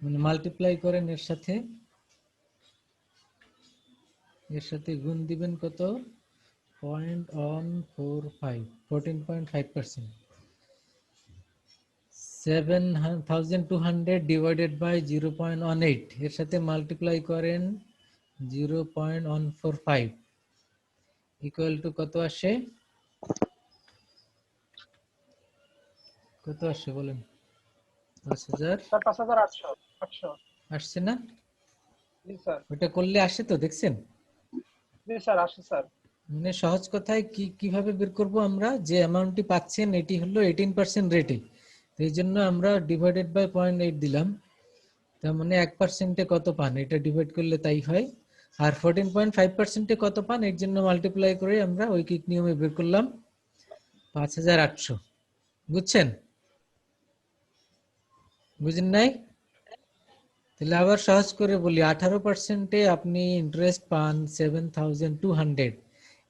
মানে মাল্টিপ্লাই করেন এর সাথে গুণ দিবেন কত, 0.145, 14.5%। 7200 ডিভাইডেড বাই 0.18 এর সাথে মাল্টিপ্লাই করেন 0.145 ইকুয়াল টু কত আসে? কত আসে বলেন? 5000 স্যার 5800 আসছে না? জি স্যার। ওটা করলে আসে তো, দেখছেন? জি স্যার, আসে স্যার। মানে সহজ কথায় কিভাবে বের করব আমরা? যে অ্যামাউন্টটি পাচ্ছেন এটি হলো 18% রেটে, এই জন্য আমরা ডিভাইডেড বাই 0.8 দিলাম। তার মানে 1%-এ কত পান এটা ডিভাইড করলে তাই হয়। আর 14.5%-এ কত পান এর জন্য মাল্টিপ্লাই করে আমরা ঐকিক নিয়মে বের করলাম 5800। বুঝছেন? বুঝেন নাই? তাহলে আবার সহজ করে বলি, 18%-এ আপনি ইন্টারেস্ট পান 7200,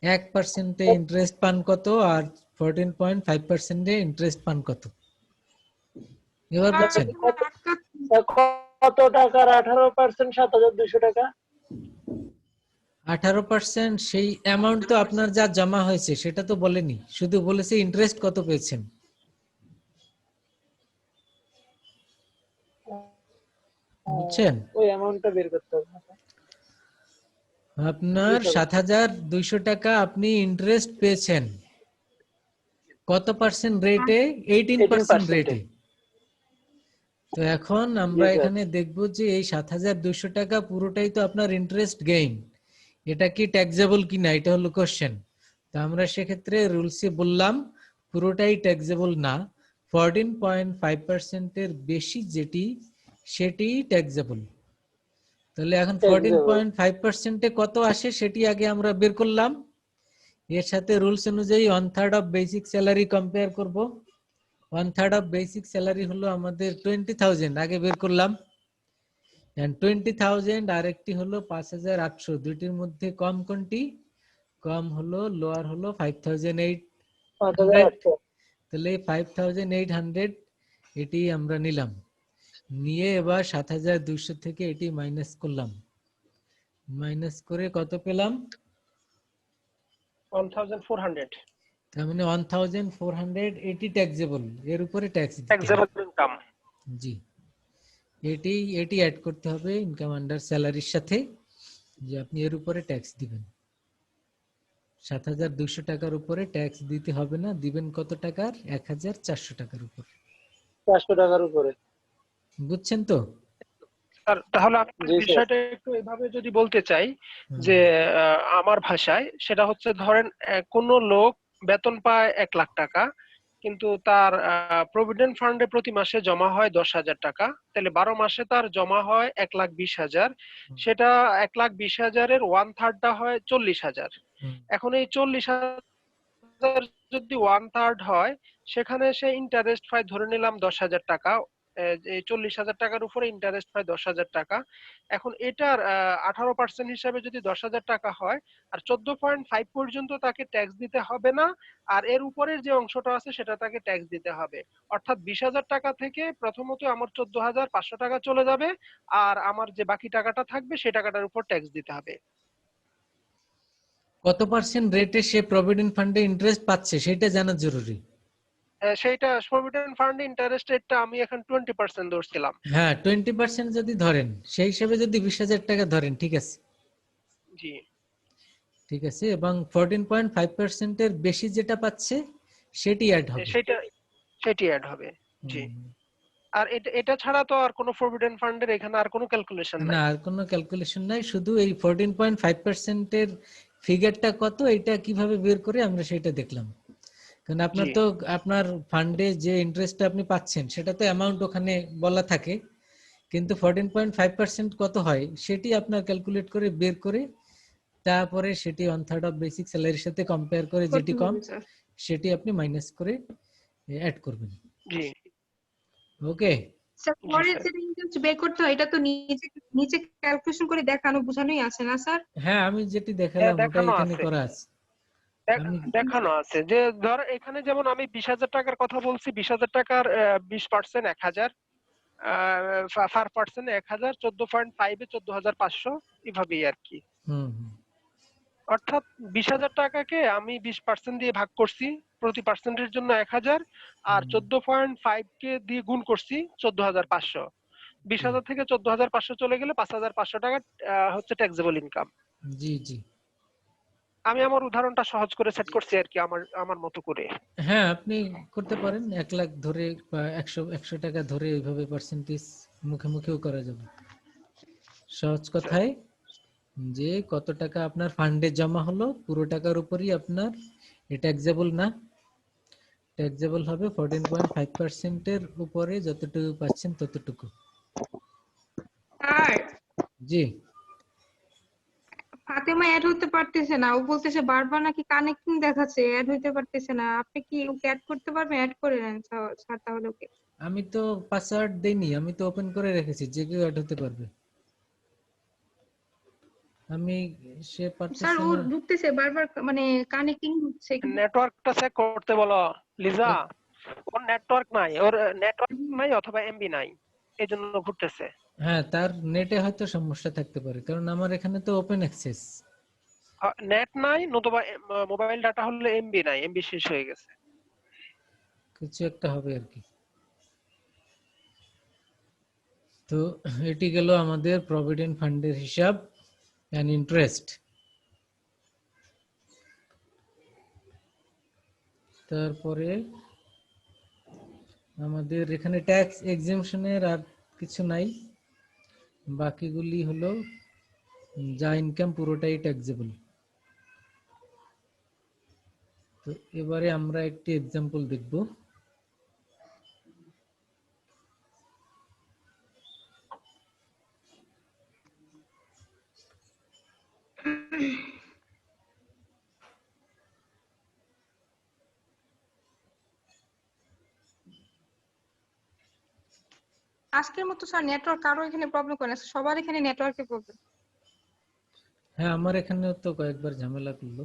1%-এ ইন্টারেস্ট পান কত, আর 14.5%-এ ইন্টারেস্ট পান কত? এবার বুঝছেন? কত টাকার 18% 7200 টাকা? 18% সেই অ্যামাউন্ট তো আপনার যা জমা হয়েছে সেটা তো বলেনি, শুধু বলেছে ইন্টারেস্ট কত পেয়েছেন। বুঝছেন? ওই অ্যামাউন্টটা বের করতে হবে। আপনার 7200 টাকা আপনি ইন্টারেস্ট পেয়েছেন কত পার্সেন্ট রেটে? 18% রেটে। তো এখন আমরা এখানে দেখব যে এই 7200 টাকা পুরোটাই তো আপনার ইন্টারেস্ট গেইন, এটা কি ট্যাক্সেবল কিনা, এটা হলো কোশ্চেন। তো আমরা সেক্ষেত্রে রুলসে বললাম পুরোটাই ট্যাক্সেবল না, 14.5%-এর বেশি যেটি সেটি ট্যাক্সেবল। তাহলে এখন 14.5%-এ কত আসে সেটি আগে আমরা বের করলাম। এর সাথে রুলস অনুযায়ী 1/3 অফ বেসিক স্যালারি কম্পেয়ার করব। 1/3 অফ বেসিক স্যালারি হলো আমাদের 20,000, আগে বের করলাম। 20,000 আর একটি হলো 5800, দুইটির মধ্যে কম কোনটি? কম হলো লোয়ার হলো 5800। তাহলে 5800 এটি আমরা নিলাম, নিয়ে এবার 7200 থেকে এটি মাইনাস করলাম, মাইনাস করে কত পেলাম? 1400। তার মানে 1400 এটি ট্যাক্সেবল, এর উপরে ট্যাক্স দিতে হবে। Taxable income. জি, এটি অ্যাড করতে হবে ইনকাম আন্ডার স্যালারির সাথে, যে আপনি এর উপরে ট্যাক্স দিবেন। 7200 টাকার উপরে ট্যাক্স দিতে হবে না, দিবেন কত টাকার? 1400 টাকার উপর। 400 টাকার উপরে। বুঝছেন তো? স্যার তাহলে আপনি বিষয়টা একটু এভাবে যদি বলতে চাই যে আমার ভাষায় সেটা হচ্ছে, ধরেন কোন লোক বেতন পায় 1 লাখ টাকা, কিন্তু তার প্রভিডেন্ট ফান্ডে প্রতি মাসে জমা হয় 10,000 টাকা, তাহলে 12 মাসে তার জমা হয় 1,20,000। সেটা 1,20,000-এর 1/3টা হয় 40,000। এখন এই 40,000 যদি 1/3 হয়, সেখানে সে ইন্টারেস্ট পায় ধরে নিলাম 10,000 টাকা। এই 40,000 টাকার উপরে ইন্টারেস্ট পায় 10,000 টাকা। এখন এটার 18% হিসাবে যদি 10,000 টাকা হয়, আর 14.5 পর্যন্ত তাকে ট্যাক্স দিতে হবে না, আর এর উপরের যে অংশটা আছে সেটা তাকে ট্যাক্স দিতে হবে। অর্থাৎ 20,000 টাকা থেকে প্রথমত আমার 14,500 টাকা চলে যাবে, আর আমার যে বাকি টাকাটা থাকবে সেই টাকাটার উপর ট্যাক্স দিতে হবে। কত পার্সেন্ট রেটে সে প্রভিডেন্ট ফান্ডে ইন্টারেস্ট পাচ্ছে সেটা জানা জরুরি। সেইটা প্রভিডেন্ট ফান্ড ইন্টারেস্ট রেটটা আমি এখন 20% ধরছিলাম। হ্যাঁ, 20% যদি ধরেন, সেই হিসেবে যদি 20,000 টাকা ধরেন, ঠিক আছে? জি, ঠিক আছে। এবং 14.5%-এর বেশি যেটা পাচ্ছে সেটি অ্যাড হবে। সেটি অ্যাড হবে। জি। আর এটা ছাড়া তো আর কোনো প্রভিডেন্ট ফান্ডের এখানে আর কোনো ক্যালকুলেশন নাই। না, আর কোনো ক্যালকুলেশন নাই, শুধু এই 14.5%-এর ফিগারটা কত, এটা কিভাবে বের করে আমরা সেটা দেখলাম। কারণ আপনার তো আপনার ফান্ডে যে ইন্টারেস্টটা আপনি পাচ্ছেন সেটা তো অ্যামাউন্ট ওখানে বলা থাকে, কিন্তু 14.5% কত হয় সেটি আপনার ক্যালকুলেট করে বের করে তারপরে সেটি 1/3 অফ বেসিক স্যালারির সাথে কম্পেয়ার করে যেটি কম সেটি আপনি মাইনাস করে অ্যাড করবেন। জি, ওকে। স্যার পরে যেটা ইন্টারেস্ট বের করতে হয় এটা তো নিচে ক্যালকুলেশন করে দেখানো বোঝানোই আছে না স্যার? হ্যাঁ, আমি যেটি দেখালাম ওটাই এখানে করা আছে। দেখানো আছে যে ধর এখানে যেমন আমি 20,000 টাকার কথা বলছি, 20,000 টাকার 20% 1,000, 5% 1,000, 14.5-এ 14,500, এভাবেই আর কি। অর্থাৎ 20,000 টাকাকে আমি 20% দিয়ে ভাগ করছি, প্রতি পার্সেন্টের জন্য 1000 আর 14.5 কে দিয়ে গুণ করছি 14500। 20000 থেকে 14500 চলে গেলে 5500 টাকা হচ্ছে ট্যাক্সেবল ইনকাম। জি জি। আমি আমার উদাহরণটা সহজ করে সেট করছি আর কি, আমার মতো করে। হ্যাঁ, আপনি করতে পারেন 1 লাখ ধরে বা 100 টাকা ধরে এইভাবে পার্সেন্টেজ মুখে মুখেও করা যাবে। সহজ কথায় যে কত টাকা আপনার ফান্ডে জমা হলো পুরো টাকার উপরই আপনার ট্যাক্সেবল না, ট্যাক্সেবল হবে 14.5% এর উপরে যতটুকু পাচ্ছেন ততটুকু। আর জি। ফাতেমা অ্যাড হতে পারতেছে না, ও বলতেছে বারবার নাকি কানেক্টিং দেখাচ্ছে, অ্যাড হইতে পারতেছে না। আপনি কি ওকে অ্যাড করতে পারবেন? অ্যাড করে নেন স্যার তাহলে ওকে। আমি তো পাসওয়ার্ড দেইনি, আমি তো ওপেন করে রেখেছি, যে কেউ অ্যাড হতে পারবে। আমি সে স্যার পারতেছে ও না। ঢুকতেছে বারবার, মানে কানেক্টিং হচ্ছে। নেটওয়ার্কটা চেক করতে বলো লিজা। ওর নেটওয়ার্ক নাই, অথবা এমবি নাই, এজন্য ঘুরতেছে। হ্যাঁ, তার নেটে হয়তো সমস্যা থাকতে পারে, কারণ আমার এখানে তো ওপেন অ্যাক্সেস। নেট নাই, নতুবা মোবাইল ডাটা হলে এমবি নাই, এমবি শেষ হয়ে গেছে। কিছু একটা হবে আর কি। তো এটি গেল আমাদের প্রভিডেন্ট ফান্ডের হিসাব এন্ড ইন্টারেস্ট। তারপরে আমাদের এখানে ট্যাক্স এক্সেমশনের আর কিছু নাই, বাকিগুলি হলো যা ইনকাম পুরোটাই ট্যাক্সেবল। তো এবারে আমরা একটি এক্সাম্পল দেখব। আজকের মতো স্যার নেটওয়ার্ক কারো এখানে প্রবলেম করে না, সবার এখানে নেটওয়ার্কের প্রবলেম। হ্যাঁ, আমার এখানেও তো কয়েকবার ঝামেলা করলো।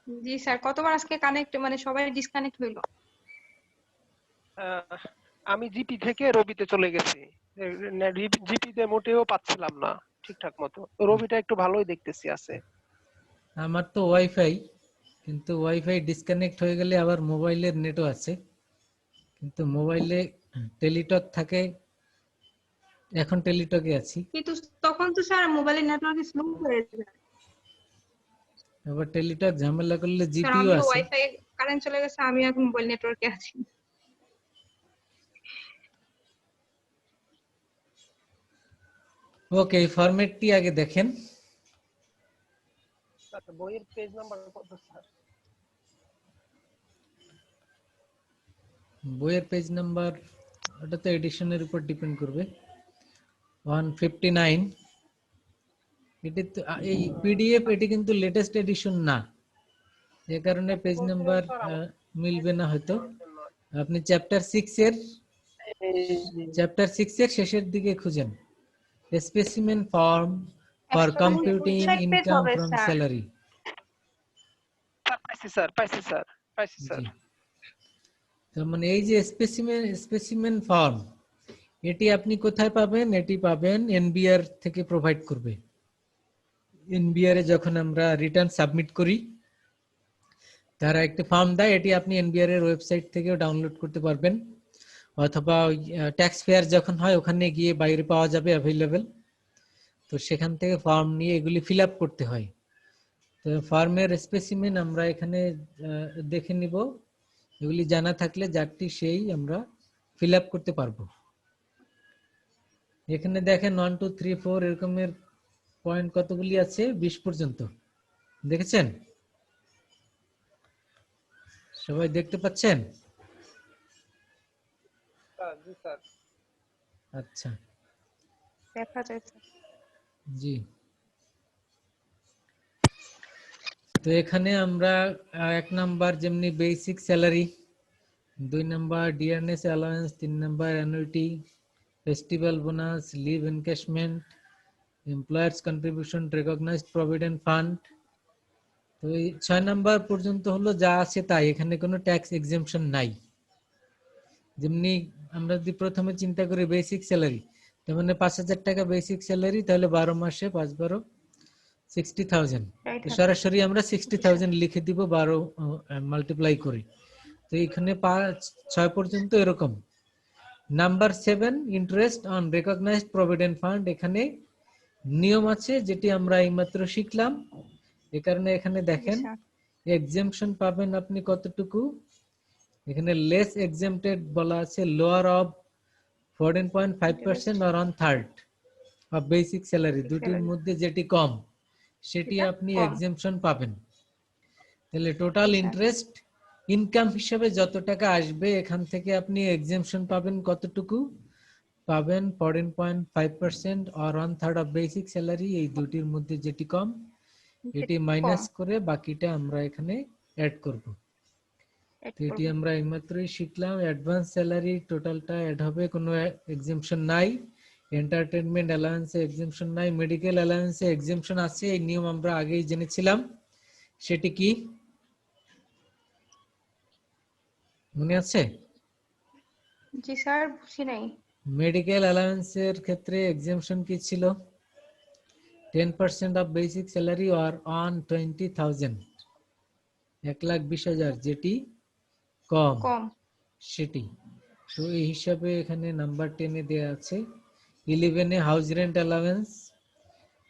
জি স্যার, কতবার আজকে কানেক্ট, মানে সবাই ডিসকানেক্ট হইলো। আমি জিপি থেকে রবিতে চলে গেছি, জিপিতে মোটেও পাচ্ছিলাম না ঠিকঠাক মতো। রবিটা একটু ভালোই দেখতেছি আছে। আমার তো ওয়াইফাই, কিন্তু ওয়াইফাই ডিসকানেক্ট হয়ে গেলে আবার মোবাইলের নেটও আছে, কিন্তু মোবাইলে টেলিটক থাকে, এখন টেলিটকে আছি। কিন্তু তখন তো স্যার মোবাইলের নেটওয়ার্ক স্লো হয়ে যায়। আবার টেলিটক ঝামেলা করলে স্যার জিপিও আমিও আছে। ওয়াইফাই কারেন্ট চলে গেছে, আমি এখন মোবাইল নেটওয়ার্কে আছি। ওকে, এই ফরম্যাটটি আগে দেখেন। বইয়ের পেজ নাম্বার কত স্যার? বইয়ের পেজ নাম্বার ওটা তো এডিশনের উপর ডিপেন্ড করবে। 159। এটি তো এই পিডিএফ, এটি কিন্তু লেটেস্ট এডিশন না, যে কারণে পেজ নাম্বার মিলবে না হয়তো। আপনি চ্যাপ্টার 6 এর শেষের দিকে খুঁজেন, specimen form for computing income from salary. পাইছি স্যার। তার মানে এই যে স্পেসিমেন ফর্ম, এটি আপনি কোথায় পাবেন? এটি পাবেন এনবিআর থেকে প্রোভাইড করবে। এনবিআর এ যখন আমরা রিটার্ন সাবমিট করি, তারা একটা ফর্ম দেয়, এটি আপনি এনবিআর এর ওয়েবসাইট থেকেও ডাউনলোড করতে পারবেন, অথবা ট্যাক্স ফেয়ার যখন হয় ওখানে গিয়ে বাইরে পাওয়া যাবে অ্যাভেলেবেল। তো সেখান থেকে ফর্ম নিয়ে এগুলি ফিল আপ করতে হয়। তো ফর্মের স্পেসিমেন আমরা এখানে দেখে নিব, এগুলি জানা থাকলে যারটি সেই আমরা ফিল আপ করতে পারবো। এখানে দেখেন 1 2 3 4 এরকমের পয়েন্ট কতগুলি আছে, 20 পর্যন্ত। দেখেছেন? সবাই দেখতে পাচ্ছেন? জি স্যার। আচ্ছা, দেখা যায় স্যার। জি। তো এখানে আমরা 1 নাম্বার যেমনি basic salary, 2 number DRS allowance, 3 number annuity, festival bonus, leave encashment, employer's contribution, recognised provident fund. তো এই 6 নাম্বার পর্যন্ত হলো যা আছে তাই, এখানে কোনো ট্যাক্স এক্সেম্পশন নাই। যেমনি আমরা যদি প্রথমে চিন্তা করি বেসিক স্যালারি, তার মানে 5,000 টাকা বেসিক স্যালারি, তাহলে 12 মাসে 5 12 60,000 Right, তো sir. সরাসরি আমরা 60,000 লিখে দিব 12 মাল্টিপ্লাই করে। তো এখানে 6 পর্যন্ত এরকম। Number 7 interest on recognised provident fund, এখানে নিয়ম আছে যেটি আমরা এইমাত্র শিখলাম। এই কারণে এখানে দেখেন sir. এক্সেম্পশন পাবেন আপনি কতটুকু, এখানে লেস এক্সেম্পটেড বলা আছে lower of 14.5% or on third of basic salary, দুটির salary. মধ্যে যেটি কম সেটি সেটা আপনি কম। এক্সেম্পশন পাবেন। তাহলে টোটাল আচ্ছা। ইন্টারেস্ট ইনকাম হিসাবে যত টাকা আসবে এখান থেকে আপনি এক্সেম্পশন পাবেন কতটুকু, পাবেন 14.5% or one third of basic salary, এই দুটির মধ্যে যেটি কম এটি যেটা মাইনাস কম, করে বাকিটা আমরা এখানে অ্যাড করব। add তো এটি করবো। আমরা এইমাত্রই শিখলাম। অ্যাডভান্স স্যালারি টোটালটা অ্যাড হবে, কোনো এক্সেম্পশন নাই। এন্টারটেইনমেন্ট অ্যালাউন্সে এক্সেম্পশন নাই, মেডিকেল অ্যালাউন্সে এক্সেম্পশন আছে। এই নিয়ম আমরা আগেই জেনেছিলাম, সেটি কি মনে আছে? জি স্যার, বুঝি নাই। মেডিকেল অ্যালাউন্সের ক্ষেত্রে এক্সেম্পশন কি ছিল? 10% of basic salary or on 20,000, 1,20,000 যেটি কম কম। সেটি। তো এই হিসাবে এখানে নাম্বার 10 এ দেয়া আছে। 11 এ হাউস রেন্ট অ্যালাউন্স,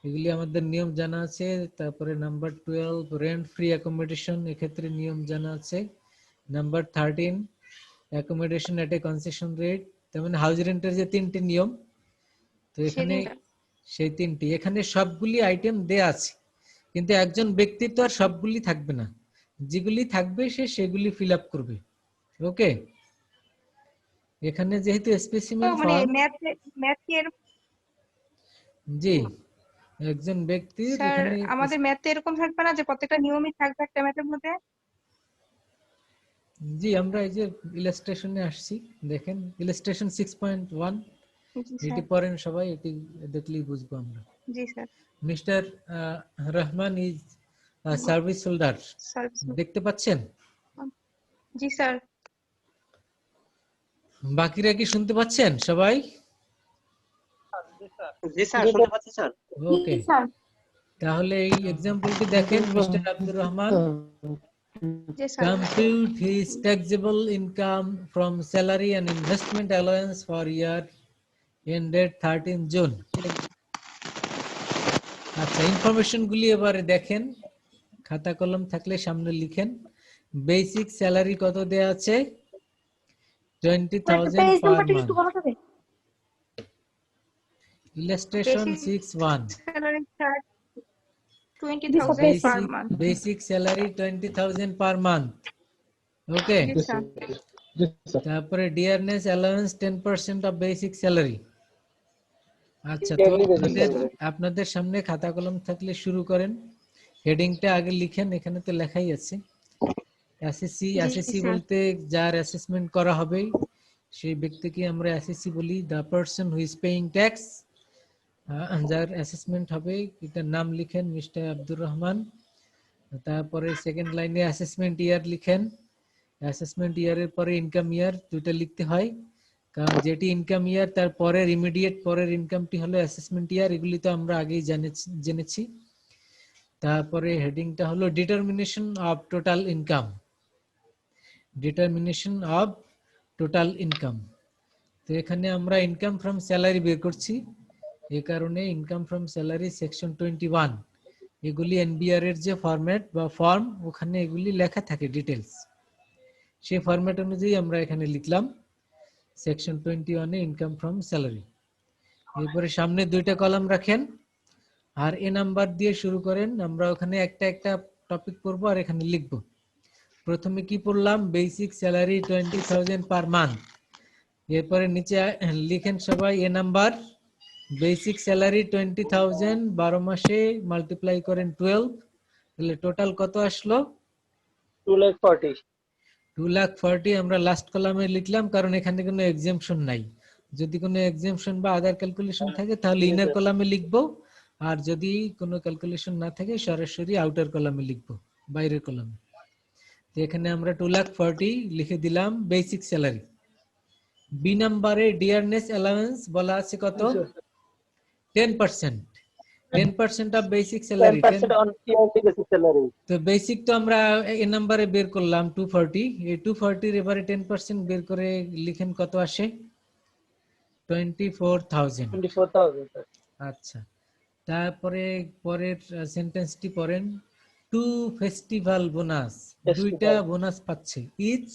এগুলি আমাদের নিয়ম জানা আছে। তারপরে নাম্বার 12 রেন্ট ফ্রি অ্যাকোমোডেশন, এক্ষেত্রে নিয়ম জানা আছে। নাম্বার 13 অ্যাকোমোডেশন এট এ কনসেশন রেট, তার মানে হাউস রেন্টের যে 3টি নিয়ম, তো এখানে সেই 3টি, এখানে সবগুলি আইটেম দেয়া আছে, কিন্তু একজন ব্যক্তির তো আর সবগুলি থাকবে না, যেগুলি থাকবে সে সেগুলি ফিল আপ করবে। ওকে, এখানে যেহেতু স্পেসিমেন মানে ফর্ম, ম্যাথের জি একজন ব্যক্তির স্যার, এখানে আমাদের ম্যাথে এরকম থাকবে না যে প্রত্যেকটা নিয়মই থাকবে একটা ম্যাথের মধ্যে? জি আমরা এই যে ইলাস্ট্রেশনে আসছি, দেখেন ইলাস্ট্রেশন 6.1, জি এটি স্যার। পড়েন সবাই, এটি দেখলেই বুঝবো আমরা। জি sir. Mister Rahman is service holder, service. দেখতে পাচ্ছেন? জি স্যার। বাকিরা কি শুনতে পাচ্ছেন সবাই? জি স্যার, শুনতে পাচ্ছি স্যার। ওকে, তাহলে এই এক্সাম্পলটি দেখেন। Mister Abdur Rahman G sir. compute his taxable income from salary and investment allowance for year ended 13 June. আচ্ছা, ইনফরমেশন গুলি এবারে দেখেন, খাতা কলম থাকলে সামনে লিখেন। বেসিক স্যালারি কত দেয়া আছে? 20,000 per month. Illustration 6.1, salary sir 20,000 per month. Basic salary 20,000 per month. Okay, জি স্যার। তারপরে dearness allowance 10% of basic salary. আচ্ছা, তো আপনাদের সামনে খাতা কলম থাকলে শুরু করেন। হেডিংটা আগে লিখেন, এখানে তো লেখাই আছে। এসএসসি বলতে যার অ্যাসেসমেন্ট করা হবে সেই ব্যক্তিকে আমরা এসএসসি বলি, the person who is paying tax. যার অ্যাসেসমেন্ট হবে এটার নাম লিখেন মিস্টার আব্দুর রহমান। তারপরে সেকেন্ড লাইনে অ্যাসেসমেন্ট ইয়ার লিখেন। অ্যাসেসমেন্ট ইয়ারের পরে ইনকাম ইয়ার, দুটো লিখতে হয়, কারণ যেটি ইনকাম ইয়ার তার পরের ইমিডিয়েট পরের ইনকামটি হলো অ্যাসেসমেন্ট ইয়ার। এগুলি তো আমরা আগেই জেনেছি। তারপরে হেডিংটা হলো determination of total income, determination of total income. তো এখানে আমরা ইনকাম ফ্রম স্যালারি বের করছি, এই কারণে ইনকাম ফ্রম স্যালারি সেকশন 21, এগুলি এনবিআর এর যে ফরম্যাট বা ফর্ম ওখানে এগুলি লেখা থাকে ডিটেলস, সেই ফরম্যাট অনুযায়ী আমরা এখানে লিখলাম section 21 A income from salary. এরপরে সামনে দুইটা কলাম রাখেন আর এ নাম্বার দিয়ে শুরু করেন। আমরা ওখানে একটা একটা টপিক পড়বো আর এখানে লিখবো। প্রথমে কি পড়লাম? Basic salary 20,000 per month. এরপরে নিচে লিখেন সবাই এ নাম্বার, বেসিক স্যালারি 20,000 12 মাসে মাল্টিপ্লাই করেন 12, তাহলে টোটাল কত আসলো? 2,40,000। 2,40,000 আমরা লাস্ট কলামে লিখলাম, কারণ এখানে কোনো এক্সাম্পশন নাই। যদি কোনো এক্সাম্পশন বা আদার ক্যালকুলেশন থাকে তাহলে ইনার কলামে লিখবো, আর যদি কোনো ক্যালকুলেশন না থাকে সরাসরি আউটার কলামে লিখবো, বাইরের কলামে। তো এখানে আমরা 2,40,000 লিখে দিলাম বেসিক স্যালারি। বি নাম্বারে ডিয়ারনেস অ্যালাউন্স বলা আছে কত? 10%। 10% of basic salary 10% on TRT basic salary. তো বেসিক তো আমরা এই নম্বরে বের করলাম 240, এই 240 এর এবারে 10% বের করে লিখেন কত আসে 24,000। 24,000 sir. আচ্ছা, তারপরে পরের সেন্টেন্সটি পড়েন, টু ফেস্টিভ্যাল বোনাস, দুইটা বোনাস পাচ্ছে, is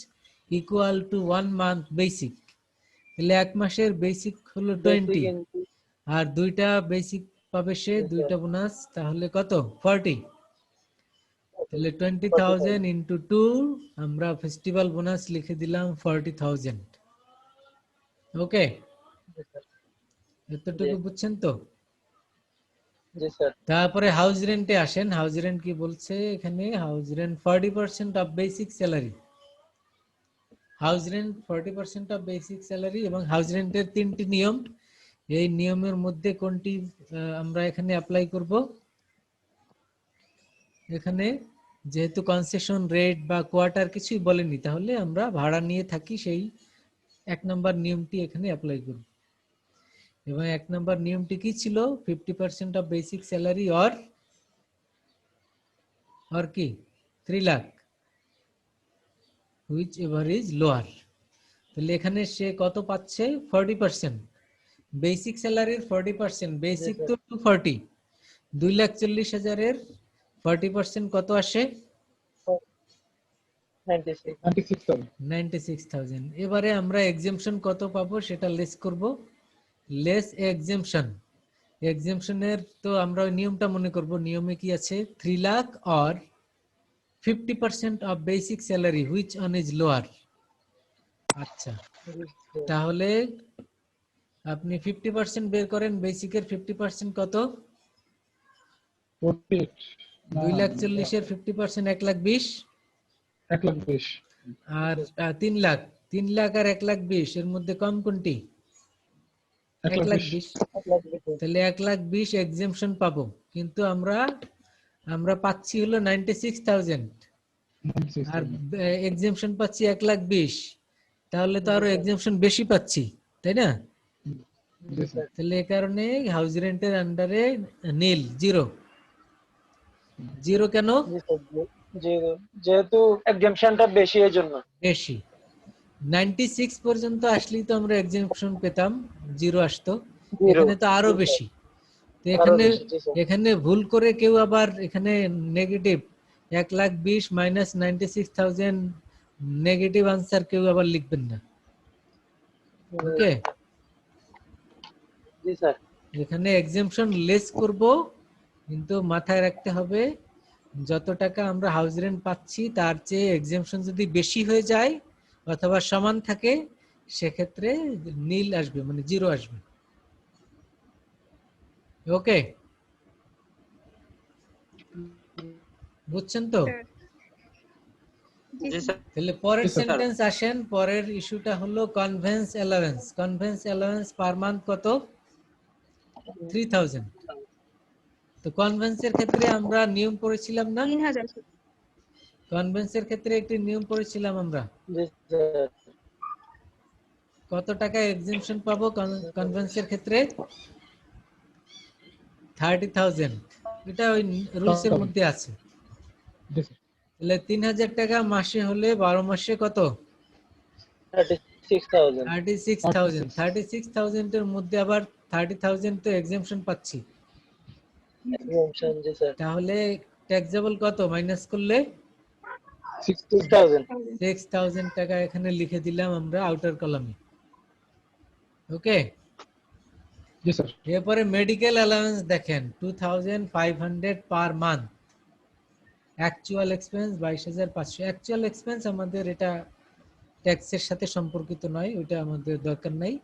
equal to 1 month basic, তাহলে এক মাসের বেসিক হলো 20 Basic into আর দুইটা বেসিক পাবে সে, দুইটা বোনাস, তাহলে কত 40, তাহলে 20,000 ইন্টু 2, আমরা ফেস্টিভ্যাল বোনাস লিখে দিলাম 40,000। ওকে, এতটুকু বুঝছেন তো? জি স্যার। তারপরে হাউস রেন্টে আসেন, হাউস রেন্ট কি বলছে এখানে, house rent 40% of basic salary, house rent 40% of basic salary, এবং হাউস রেন্টের 3টি নিয়ম, এই নিয়মের মধ্যে কোনটি আমরা এখানে অ্যাপ্লাই করব? এখানে যেহেতু কনসেশন রেট বা কোয়ার্টার কিছুই বলেনি, তাহলে আমরা ভাড়া নিয়ে থাকি, সেই 1 নম্বর নিয়মটি এখানে অ্যাপ্লাই করব। এবং 1 নম্বর নিয়মটি কি ছিল? 50% অফ বেসিক স্যালারি or কি 3 lakh, which ever is lower. তাহলে এখানে সে কত পাচ্ছে? 40%, বেসিক স্যালারির 40%, বেসিক তো 240, 2,40,000-এর 40% কত আসে? 96,000। এবারে আমরা এক্সেমশন কত পাবো সেটা লেস করব, লেস এক্সেমশন। এক্সেমশনের তো আমরা ওই নিয়মটা মনে করব, নিয়মে কি আছে? 3 lakh or 50% of basic salary which on is lower. আচ্ছা, তাহলে আপনি 50% বের করেন, বেসিকের 50% কত? 2,40,000-এর 50% 1,20,000, 1,20,000 আর 3 লাখ, 3 লাখ আর 1,20,000 এর মধ্যে কম কোনটি? 1,20,000। তাহলে 1,20,000 এক্সেমশন পাবো, কিন্তু আমরা পাচ্ছি হলো 96,000 আর এক্সেমশন পাচ্ছি 1,20,000, তাহলে তো আরো এক্সেমশন বেশি পাচ্ছি, তাই না? তাহলে এই কারণে হাউস রেন্টের আন্ডারে নীল, জিরো কেন? যেহেতু এক্সামশনটা বেশি এর জন্য। বেশি 96 পর্যন্ত আসলেই তো আমরা এক্সেমশন পেতাম, জিরো আসতো, এখানে তো আরো বেশি। তো এখানে ভুল করে কেউ আবার এখানে নেগেটিভ 1,20,000 মাইনাস 96,000 নেগেটিভ আনসার কেউ আবার লিখবেন না। ওকে, জি স্যার। এখানে এক্সেমশন লেস করব, কিন্তু মাথায় রাখতে হবে যত টাকা আমরা হাউস রেন্ট পাচ্ছি তার চেয়ে এক্সেমশন যদি বেশি হয়ে যায় অথবা সমান থাকে, সেক্ষেত্রে নীল আসবে, মানে জিরো আসবে। ওকে, বুঝছেন তো? তাহলে পরের সেন্টেন্স আসেন, পরের ইস্যুটা হলো convince allowance. Convince allowance per month কত? 3,000। তো কনভেন্সের ক্ষেত্রে আমরা নিয়ম পড়েছিলাম না? 3,000। কনভেন্সের ক্ষেত্রে একটি নিয়ম পড়েছিলাম আমরা, কত টাকা এক্সেমশন পাবো কনভেন্সের ক্ষেত্রে? 30,000। এটা ওই রুলসের মধ্যে আছে। তাহলে 3,000 টাকা মাসে হলে 12 মাসে কত? 36,000। 36,000 এর মধ্যে আবার 30,000 তো এক্সেমশন পাচ্ছি, তাহলে ট্যাক্সেবল কত মাইনাস করলে? 6,000 টাকা এখানে লিখে দিলাম আমরা আউটার কলামে। ওকে, জি স্যার। এরপরে মেডিকেল অ্যালাউন্স দেখেন 2,500 per month, actual expense 22,500। Actual expense আমাদের এটা ট্যাক্সের সাথে সম্পর্কিত নয়, ওইটা আমাদের দরকার নাই।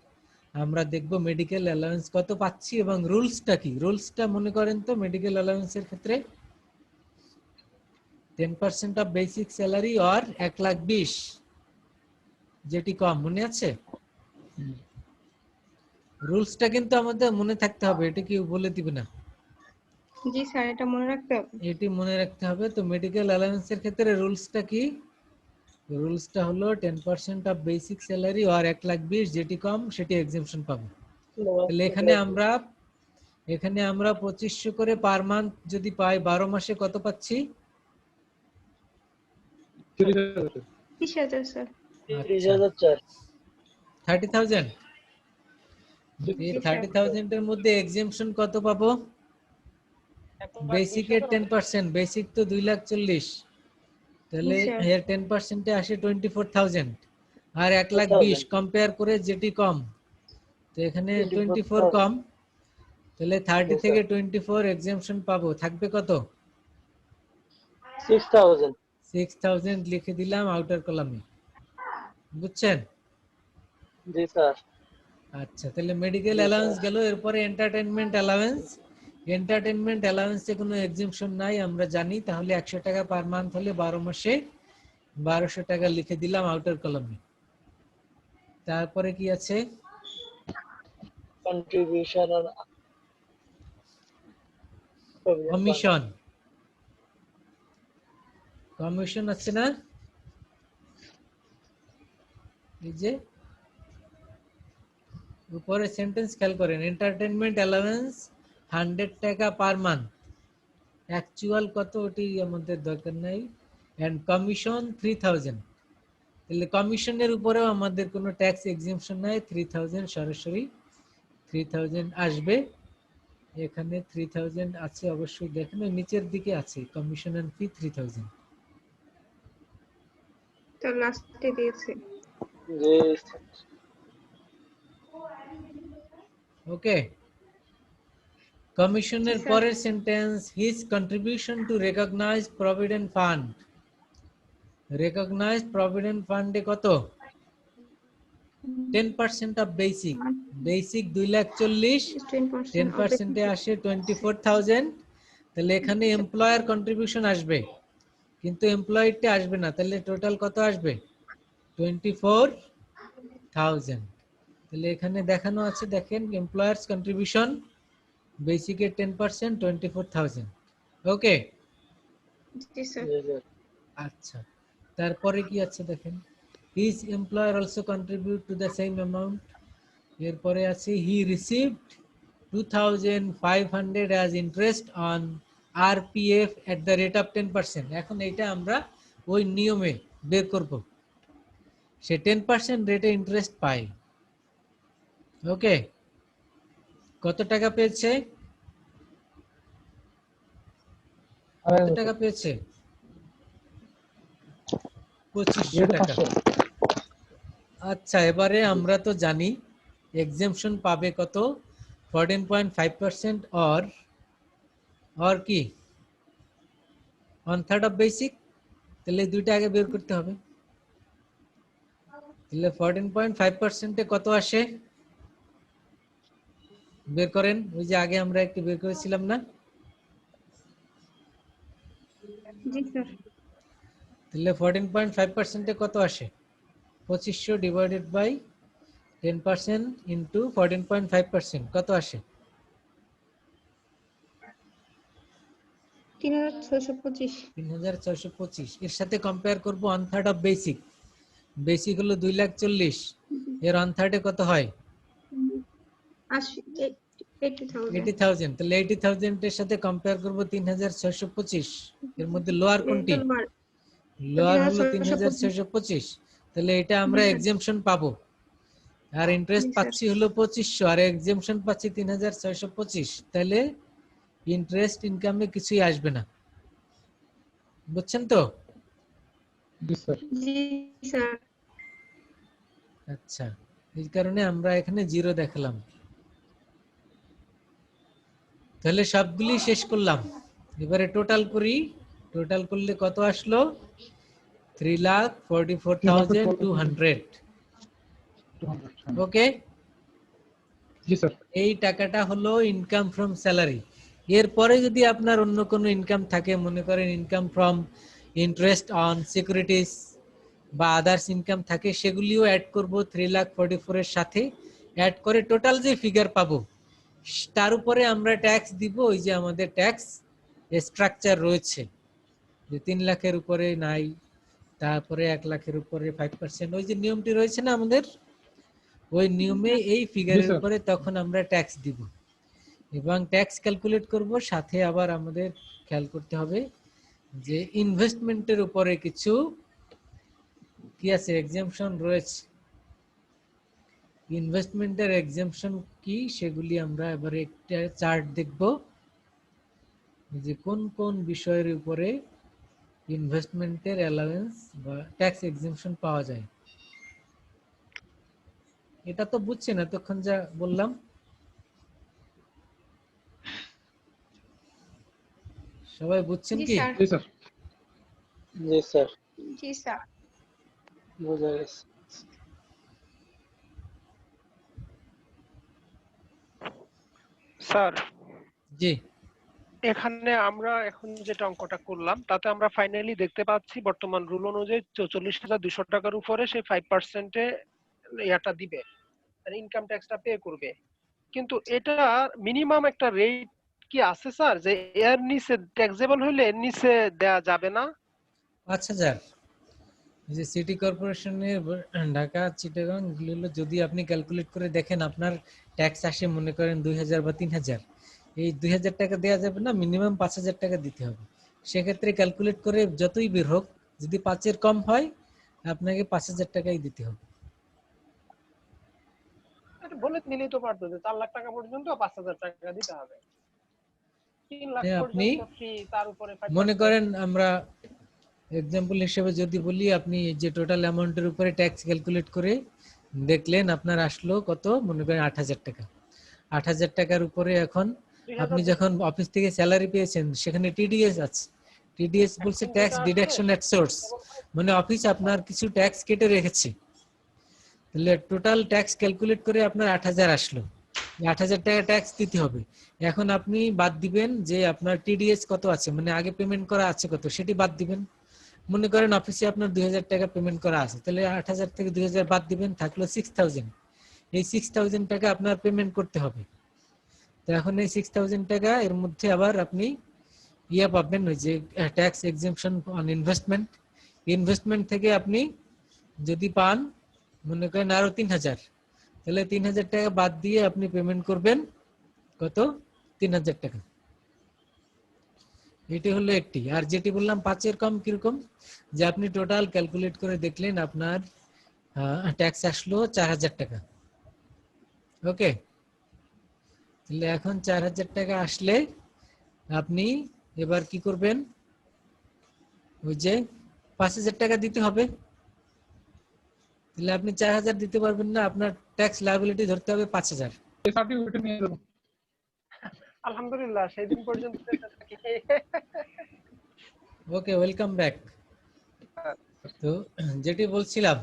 আমরা দেখব মেডিকেল অ্যালাউন্স কত পাচ্ছি এবং রুলসটা কি। রুলসটা মনে করেন তো, মেডিকেল অ্যালাউন্সের ক্ষেত্রে 10% অফ বেসিক স্যালারি আর 1,20,000, যেটি কম, মনে আছে? রুলসটা কিন্তু আমাদের মনে থাকতে হবে, এটা কেউ বলে দিবে না। জি স্যার, এটা মনে রাখতে হবে। এটি মনে রাখতে হবে। তো মেডিকেল অ্যালাউন্সের ক্ষেত্রে রুলসটা কি? রুলসটা হলো 10% অফ বেসিক স্যালারি আর 1,20,000, যেটি কম সেটি এক্সেমশন পাবে। তাহলে এখানে আমরা এখানে আমরা 2500 করে পার মান্থ যদি পাই 12 মাসে কত পাচ্ছি? 30,000 স্যার। 30,004 30,000। এই জি, স্যার। 30,000 এর মধ্যে এক্সাম্পশন কত পাবো? বেসিকের 10%, বেসিক তো 2,40,000, তাহলে জি, স্যার। এর 10% এ আসে 24,000 আর 1,20,000 কম্পেয়ার করে যেটি কম, তো এখানে 24 কম, তাহলে 30 থেকে 24 এক্সাম্পশন পাবো, থাকবে কত? 6,000 6,000 লিখে দিলাম আউটার কলামে, বুঝছেন? জি স্যার আচ্ছা, তাহলে মেডিকেল অ্যালাউন্স গেল, এরপরে এন্টারটেইনমেন্ট অ্যালাউন্স। এন্টারটেইনমেন্ট অ্যালাউন্সে কোনো এক্সাম্পশন নাই আমরা জানি, তাহলে 100 টাকা পার মান্থ হলে 12 মাসে 1200 টাকা লিখে দিলাম আউটার কলামে। তারপরে কি আছে? কন্ট্রিবিউশন আর কমিশন। কমিশন আছে না, এই যে উপরে সেন্টেন্স খেয়াল করেন, এন্টারটেইনমেন্ট অ্যালাউন্স 100 টাকা পার মান্থ, অ্যাকচুয়াল কত ওটি আমাদের দরকার নাই, এন্ড কমিশন 3000, তাহলে কমিশনের উপরেও আমাদের কোনো ট্যাক্স এক্সাম্পশন নাই, 3000 সরাসরি 3000 আসবে। এখানে 3000 আছে অবশ্যই, দেখেন ওই নিচের দিকে আছে কমিশন এন্ড ফি 3000। তো লাস্টে দিয়েছে। জি ওকে, কমিশনের জি, স্যার। পরের sentence, his contribution to recognised provident fund. Recognized provident ফান্ডে কত? 10% অফ বেসিক। বেসিক 2,40,000, 10% এ আসে 24,000, তাহলে এখানে এমপ্লয়ার কন্ট্রিবিউশন আসবে, কিন্তু এমপ্লয়িতে আসবে না, তাহলে টোটাল কত আসবে? 24,000। তাহলে এখানে দেখানো আছে, দেখেন এমপ্লয়ার্স কন্ট্রিবিউশন বেসিকের 10% 24,000। ওকে, জি, স্যার। আচ্ছা, তারপরে কি আছে দেখেন, his employer also contribute to the same amount. এরপরে আছে হি received 2,500 as interest on RPF at the rate of 10%। এখন এটা আমরা ওই নিয়মে বের করব, সে 10% রেটে ইন্টারেস্ট পায়। ওকে, কত টাকা পেয়েছে? কত টাকা পেয়েছে? 2500 টাকা। আচ্ছা, এবারে আমরা তো জানি এক্সাম্পশন পাবে কত? 14.5% অর কি 1/3 অফ বেসিক, তাহলে দুইটা আগে বের করতে হবে। তাহলে 14.5% এ কত আসে বের করেন, ওই যে আগে আমরা একটু বের করেছিলাম না? জি, স্যার। তাহলে 14.5% এ কত আসে? 2500 ডিভাইডেড বাই 10% ইন্টু 14.5% কত আসে? 3,625। 3,625। এর সাথে কম্পেয়ার করব 1/3 অফ বেসিক। বেসিক হলো 2,40,000, এর 1/3 কত হয়? 80,000। 80,000। তাহলে 80,000 এর সাথে কম্পেয়ার করব 3,625, এর মধ্যে লোয়ার কোনটি? লোয়ার হলো 3,625, তাহলে এটা আমরা এক্সাম্পশন পাবো, আর ইন্টারেস্ট পাচ্ছি হলো 2500, আর এক্সাম্পশন পাচ্ছি 3,625, তাহলে ইন্টারেস্ট ইনকামে কিছুই আসবে না, বুঝছেন তো? জি, স্যার। আচ্ছা, এই কারণে আমরা এখানে জিরো দেখালাম। তাহলে সবগুলি শেষ করলাম, এবারে টোটাল করি। টোটাল করলে কত আসলো? 3,44,200। ওকে, জি স্যার। এই টাকাটা হলো ইনকাম ফ্রম স্যালারি। এরপরে যদি আপনার অন্য কোনো ইনকাম থাকে, মনে করেন income from interest on securities বা আদার্স ইনকাম থাকে, সেগুলিও অ্যাড করব 3,44,000 এর সাথে। অ্যাড করে টোটাল যে ফিগার পাবো তার উপরে আমরা ট্যাক্স দিব, ওই যে আমাদের ট্যাক্স স্ট্রাকচার রয়েছে, যে 3 লাখের উপরে নাই, তারপরে 1 লাখের উপরে 5%, ওই যে নিয়মটি রয়েছে না আমাদের, ওই নিয়মে এই ফিগারের উপরে তখন আমরা ট্যাক্স দিব। এবং ট্যাক্স ক্যালকুলেট করব, সাথে আবার আমাদের খেয়াল করতে হবে যে ইনভেস্টমেন্টের উপরে কিছু কি আছে, এক্সাম্পশন রয়েছে। ইনভেস্টমেন্টের এক্সাম্পশন কি সেগুলি আমরা এবারে একটা চার্ট দেখব যে কোন কোন বিষয়ের উপরে ইনভেস্টমেন্টের অ্যালাউন্স বা ট্যাক্স এক্সাম্পশন পাওয়া যায়। এটা তো বুঝছেন এতক্ষণ যা বললাম? সবাই বুঝছেন জি কি? স্যার। জি স্যার। জি স্যার, জি স্যার। বোঝা গেছে। স্যার, জি এখানে আমরা এখন যেটা অঙ্কটা করলাম তাতে আমরা ফাইনালি দেখতে পাচ্ছি বর্তমান রুল অনুযায়ী 44,200 টাকার উপরে সে 5% ইয়াটা দিবে, ইনকাম ট্যাক্সটা পে করবে। কিন্তু এটা মিনিমাম একটা রেট কি আছে স্যার, যে এর নিচে ট্যাক্সেবল হইলে এর নিচে দেয়া যাবে না? 5,000 যে সিটি কর্পোরেশনের ঢাকা চিটাগাং এগুলো হলো, যদি আপনি ক্যালকুলেট করে দেখেন আপনার ট্যাক্স আসে মনে করেন 2,000 বা 3,000, এই 2,000 টাকা দেওয়া যাবে না, মিনিমাম 5,000 টাকা দিতে হবে। সেক্ষেত্রে ক্যালকুলেট করে যতই বের হোক, যদি 5-এর কম হয় আপনাকে 5,000 টাকাই দিতে হবে। এটা বলে নিলেই তো পারতো যে 4 লাখ টাকা পর্যন্ত 5,000 টাকা দিতে হবে, 3 লাখ আপনি পর্যন্ত ফ্রি, তার উপরে মনে 5%। করেন আমরা এক্সাম্পল হিসেবে যদি বলি, আপনি যে টোটাল অ্যামাউন্টের উপরে ট্যাক্স ক্যালকুলেট করে দেখলেন আপনার আসলো কত, মনে করেন 8,000 টাকা। 8,000 টাকার উপরে এখন আপনি 3,000 যখন অফিস থেকে স্যালারি পেয়েছেন সেখানে টিডিএস আছে। টিডিএস বলছে এখন ট্যাক্স যেটা আছে ডিডাকশন এট সোর্স, মানে অফিস আপনার কিছু ট্যাক্স কেটে রেখেছে। তাহলে টোটাল ট্যাক্স ক্যালকুলেট করে আপনার 8,000 আসলো, 8,000 টাকা ট্যাক্স দিতে হবে। এখন আপনি বাদ দিবেন যে আপনার টিডিএস কত আছে, মানে আগে পেমেন্ট করা আছে কত, সেটি বাদ দিবেন। মনে করেন অফিসে আপনার 2,000 টাকা পেমেন্ট করা আছে, তাহলে 8,000 থেকে 2,000 বাদ দিবেন, থাকলো 6,000। এই 6,000 টাকা আপনার পেমেন্ট করতে হবে। তো এখন এই 6,000 টাকা এর মধ্যে আবার আপনি ইয়ে পাবেন, ওই যে ট্যাক্স এক্সেম্পশন অন ইনভেস্টমেন্ট। ইনভেস্টমেন্ট থেকে আপনি যদি পান মনে করেন আরো 3,000, তাহলে 3,000 টাকা বাদ দিয়ে আপনি পেমেন্ট করবেন কত, 3,000 টাকা। এটি হলো একটি। আর যেটি বললাম 5-এর কম কিরকম, যে আপনি টোটাল ক্যালকুলেট করে দেখলেন আপনার ট্যাক্স আসলো 4,000 টাকা। ওকে, তাহলে এখন 4,000 টাকা আসলে আপনি এবার কি করবেন, ওই যে 5,000 টাকা দিতে হবে। তাহলে আপনি 4,000 দিতে পারবেন না, আপনার ট্যাক্স লায়াবিলিটি ধরতে হবে 5,000। এই সার্টিফিকেট নিয়ে যাবো। আলহামদুলিল্লাহ সেই দিন পর্যন্ত বেঁচে থাকি। ওকে, ওয়েলকাম ব্যাক। তো যেটি বলছিলাম,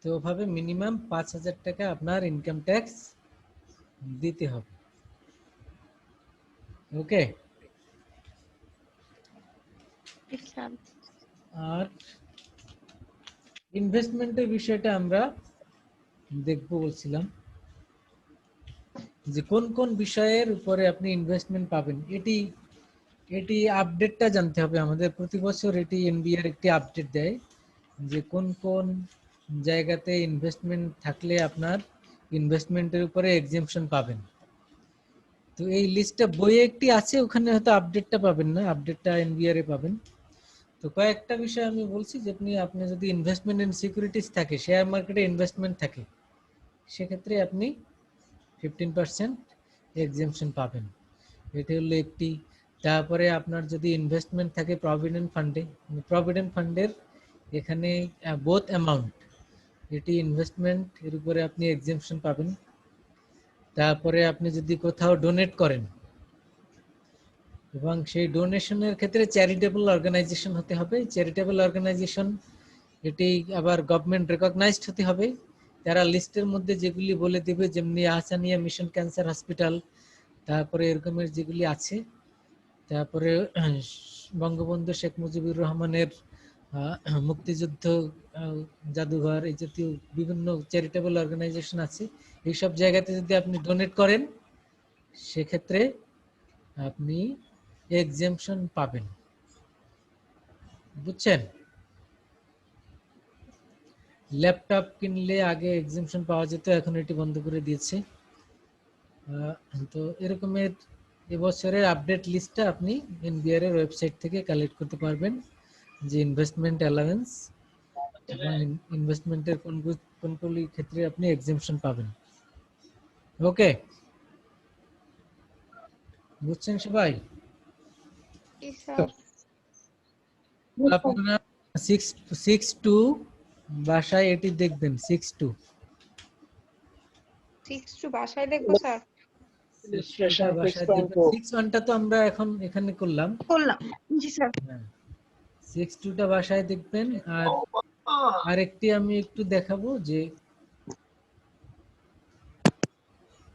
তো ওভাবে মিনিমাম 5,000 টাকা আপনার ইনকাম ট্যাক্স দিতে হবে। ওকে, আর ইনভেস্টমেন্টের বিষয়টা আমরা দেখব বলছিলাম, যে কোন কোন বিষয়ের উপরে আপনি ইনভেস্টমেন্ট পাবেন। এটি আপডেটটা জানতে হবে আমাদের। প্রতি বছর এটি এনবিআর একটি আপডেট দেয় যে কোন কোন জায়গাতে ইনভেস্টমেন্ট থাকলে আপনার ইনভেস্টমেন্টের উপরে এক্সেম্পশন পাবেন। তো এই লিস্টটা বইয়ে একটি আছে, ওখানে হয়তো আপডেটটা পাবেন না, আপডেটটা এনবিআর এ পাবেন। তো কয়েকটা বিষয় আমি বলছি, যে আপনি যদি ইনভেস্টমেন্ট ইন সিকিউরিটিজ থাকে, শেয়ার মার্কেটে ইনভেস্টমেন্ট থাকে, সেক্ষেত্রে আপনি 15% এক্সেম্পশন পাবেন। এটি হলো একটি। তারপরে আপনার যদি ইনভেস্টমেন্ট থাকে প্রভিডেন্ট ফান্ডে, প্রভিডেন্ট ফান্ডের এখানে বোথ অ্যামাউন্ট, এটি ইনভেস্টমেন্ট এর উপরে আপনি এক্সেম্পশন পাবেন। তারপরে আপনি যদি কোথাও ডোনেট করেন, এবং সেই ডোনেশনের ক্ষেত্রে চ্যারিটেবল অর্গানাইজেশন হতে হবে। চ্যারিটেবল অর্গানাইজেশন এটি আবার গভর্নমেন্ট রেকগনাইজড হতে হবে। তারা লিস্টের মধ্যে যেগুলি বলে দেবে, যেমনি আহসানিয়া মিশন ক্যান্সার হসপিটাল, তারপরে এরকমের যেগুলি আছে, তারপরে বঙ্গবন্ধু শেখ মুজিবুর রহমানের মুক্তিযুদ্ধ জাদুঘর, এই জাতীয় বিভিন্ন চ্যারিটেবল অর্গানাইজেশন আছে। এইসব জায়গাতে যদি আপনি ডোনেট করেন, সেক্ষেত্রে আপনি এক্সেম্পশন পাবেন। বুঝছেন? ল্যাপটপ কিনলে আগে এক্সেম্পশন পাওয়া যেত, এখন এটি বন্ধ করে দিয়েছে। তো এরকমের এবছরের আপডেট লিস্টটা আপনি এনবিআর এর ওয়েবসাইট থেকে কালেক্ট করতে পারবেন, যে ইনভেস্টমেন্ট অ্যালাউন্স এবং ইনভেস্টমেন্টের কোনগুলি ক্ষেত্রে আপনি এক্সেমশন পাবেন। ওকে, বুঝছেন সবাই? জি স্যার। আপনারা 6.2 বাসায় এটি দেখবেন। 6.2 6 বাসায় দেখবো স্যার। বাসায় দেখবেন। 6.1টা তো আমরা এখন এখানে করলাম। জি স্যার। 6.2টা বাসায় দেখবেন। আর আরেকটি আমি একটু দেখাবো যে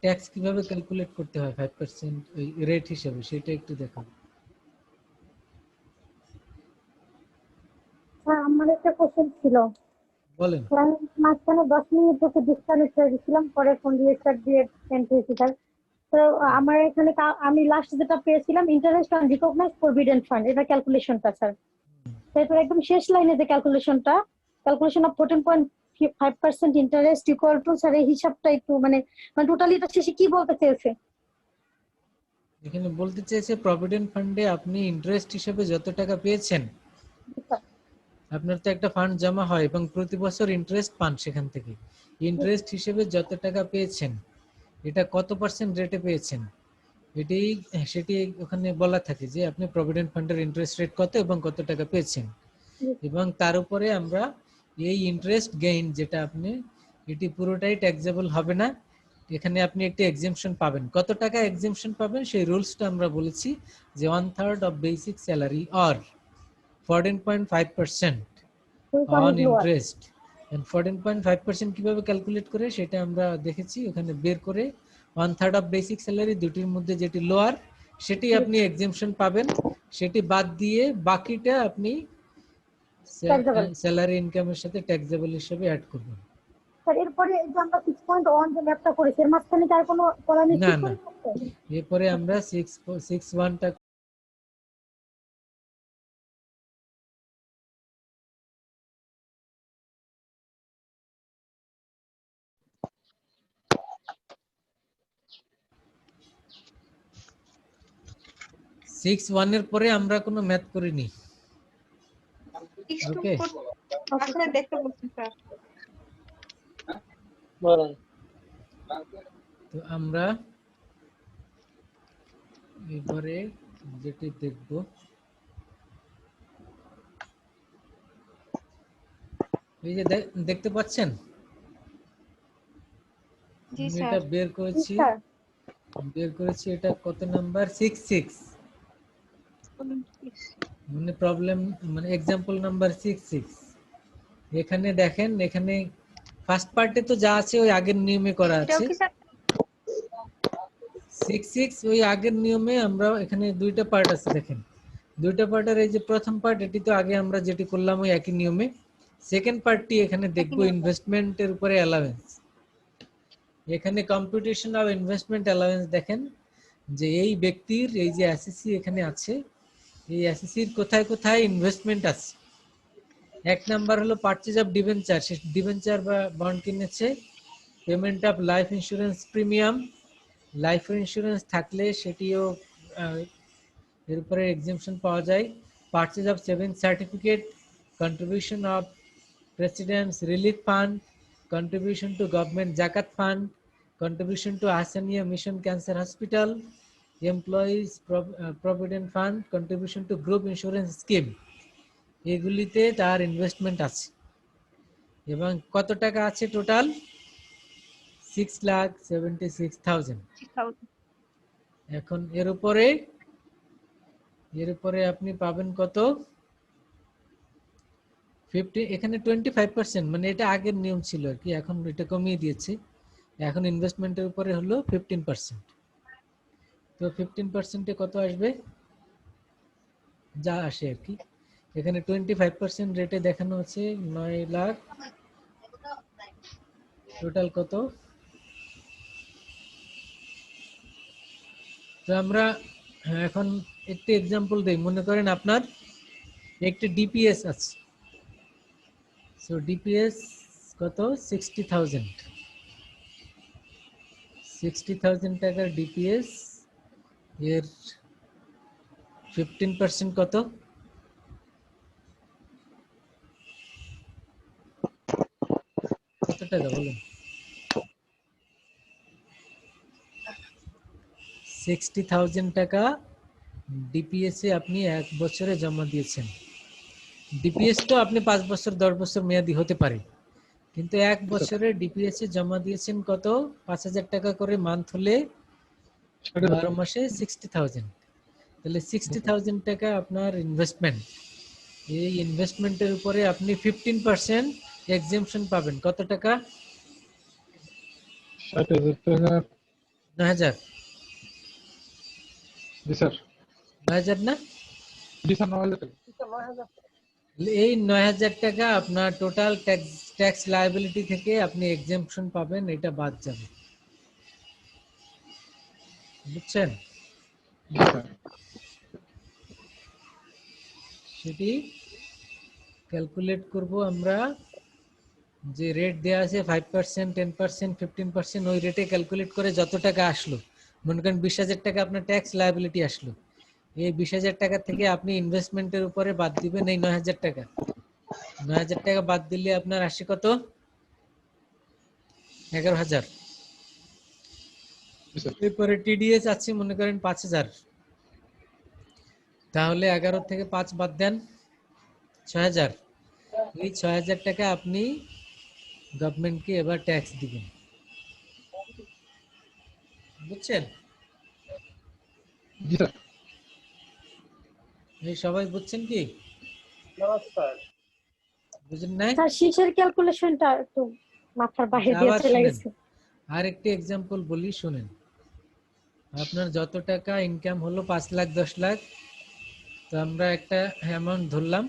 ট্যাক্স কিভাবে ক্যালকুলেট করতে হয় 5% ওই রেট হিসেবে, সেটা একটু দেখাবো। স্যার আমার একটা কোশ্চেন ছিল। বলেন। আমি মাঝখানে 10 মিনিট থেকে ডিসকানেক্ট হয়ে গেছিলাম, পরে ফোন দিয়ে স্টার্ট দিয়ে সেন্ড হয়েছি স্যার। তো আমার এখানে আমি লাস্ট যেটা পেয়েছিলাম interest on recognised provident fund, এটা ক্যালকুলেশনটা স্যার। তারপর একদম শেষ লাইনে যে calculation of 14.5% interest equal to, sir এই হিসাবটা একটু মানে টোটালি এটা শেষে কি বলতে চেয়েছে? এখানে বলতে চেয়েছে প্রভিডেন্ট ফান্ডে আপনি ইন্টারেস্ট হিসেবে যত টাকা পেয়েছেন, আপনার তো একটা ফান্ড জমা হয় এবং প্রতি বছর ইন্টারেস্ট পান, সেখান থেকে ইন্টারেস্ট হিসেবে যত টাকা পেয়েছেন এটা কত পার্সেন্ট রেটে পেয়েছেন সেটি ওখানে বলা থাকে যে আপনি প্রভিডেন্ট ফান্ডের ইন্টারেস্ট রেট কত এবং কত টাকা পেয়েছেন, এবং তার উপরে আমরা এই ইন্টারেস্ট গেইন যেটা আপনি এটি পুরোটাই ট্যাক্সেবল হবে না, এখানে আপনি একটি এক্সেমশন পাবেন। কত টাকা এক্সেমশন পাবেন সেই রুলসটা আমরা বলেছি যে 1/3 of basic salary or 14.5% on interest. And 14.5% কিভাবে ক্যালকুলেট করে সেটা আমরা দেখেছি, ওখানে বের করে 1/3 অফ বেসিক স্যালারি দুটির মধ্যে যেটি লোয়ার সেটি আপনি এক্সেমশন পাবেন, সেটি বাদ দিয়ে বাকিটা আপনি স্যালারি ইনকামের সাথে ট্যাক্সেবল হিসেবে অ্যাড করবেন। স্যার এরপরে এই যে আমরা 6.1 যে ম্যাপটা করেছি এর মাঝখানে কি আর কোনো কলা নেই? না না, এরপরে আমরা 6.1টা এর পরে আমরা কোনো ম্যাথ করিনি। ওকে, আসলে দেখতে বলছি স্যার। তো আমরা এবারে যেটি দেখব এই যে দেখতে পাচ্ছেন, জি আমি স্যার। এটা বের করেছি এটা কত নাম্বার 66, মানে প্রবলেম মানে एग्जांपल নাম্বার 66। এখানে দেখেন, এখানে ফার্স্ট পার্টে তো যা আছে ওই আগের নিয়মে করা আছে। 66 ওই আগের নিয়মে আমরা এখানে দুইটা পার্ট আছে, দেখেন দুইটা পার্টের এই যে প্রথম পার্ট এটি তো আগে আমরা যেটি করলাম ওই একই নিয়মে। সেকেন্ড পার্টটি এখানে দেখব ইনভেস্টমেন্টের উপরে অ্যালাউন্স। এখানে কম্পিউটেশন অফ ইনভেস্টমেন্ট অ্যালাউন্স দেখেন যে এই ব্যক্তির এই যে এসএসসি এখানে আছে, এই এসএসসির কোথায় কোথায় ইনভেস্টমেন্ট আছে। এক নাম্বার হলো purchase of debenture, say debenture বা বন্ড কিনেছে। Payment of life insurance premium, life insurance থাকলে সেটিও এর উপরে এক্সেমশন পাওয়া যায়। Purchase of savings certificate, contribution of presidents relief fund, contribution to government zakat fund, contribution to Hassania Mission Cancer Hospital, employees provident fund, contribution to group insurance scheme, এগুলিতে তার investment আছে। এবং কত টাকা আছে টোটাল? 6,76,000। এখন এর উপরে আপনি পাবেন কত? 50, এখানে 25%, মানে এটা আগের নিয়ম ছিল আর কি, এখন এটা কমিয়ে দিয়েছে। এখন ইনভেস্টমেন্টের উপরে হলো 15%। তো 15%-এ কত আসবে? যা আসে আর কি। এখানে 25% রেটে দেখানো আছে 9 লাখ। টোটাল কত? তো আমরা এখন একটি एग्जांपल দেই। মনে করেন আপনার একটি ডিপিএস আছে, সো ডিপিএস কত? 60,000। 60,000 টাকার ডিপিএস এর 15% কত? কত টাকা বলুন? 60,000 টাকা ডিপিএস এ আপনি 1 বছরে জমা দিয়েছেন। ডিপিএস তো আপনি 5 বছর 10 বছর মেয়াদি হতে পারে, কিন্তু 1 বছরে ডিপিএস এ জমা দিয়েছেন কত? 5,000 টাকা করে মান্থ হলে 12 মাসে 60,000। তাহলে 60,000 টাকা আপনার ইনভেস্টমেন্ট। এই ইনভেস্টমেন্টের উপরে আপনি 15% এক্সেম্পশন পাবেন। কত টাকা? 60,000 টাকা। 9,000। জি স্যার। 9,000 না? জি স্যার, 9,000 টাকা। এই 9,000 টাকা আপনার টোটাল ট্যাক্স লায়াবিলিটি থেকে আপনি এক্সেম্পশন পাবেন, এটা বাদ যাবে। বুঝছেন? জি স্যার। সেটি ক্যালকুলেট করব আমরা, যে রেট দেওয়া আছে 5%, 10%, 15%, ওই রেটে ক্যালকুলেট করে যত টাকা আসলো, মনে করেন 20,000 টাকা আপনার ট্যাক্স লায়াবিলিটি আসলো, এই 20,000 টাকা থেকে আপনি ইনভেস্টমেন্টের উপরে বাদ দিবেন এই 9,000 টাকা। 9,000 টাকা বাদ দিলে আপনার আসে কত? 11,000। এরপরে টিডিএস আছে মনে করেন 5,000, তাহলে 11 থেকে 5 বাদ দেন, 6,000। এই 6,000 টাকা আপনি গভর্নমেন্টকে এবার ট্যাক্স দিবেন। বুঝছেন? জি স্যার। এই সবাই বুঝছেন কি? নমস্কার। বুঝেন নাই? স্যার শেষের ক্যালকুলেশনটা একটু মাথার বাইরে দিয়ে আবার চলে শুনেন, গেছে। আর একটি এক্সাম্পল বলি, শুনেন। আপনার যত টাকা ইনকাম হলো 5 লাখ 10 লাখ, তো আমরা একটা অ্যামাউন্ট ধরলাম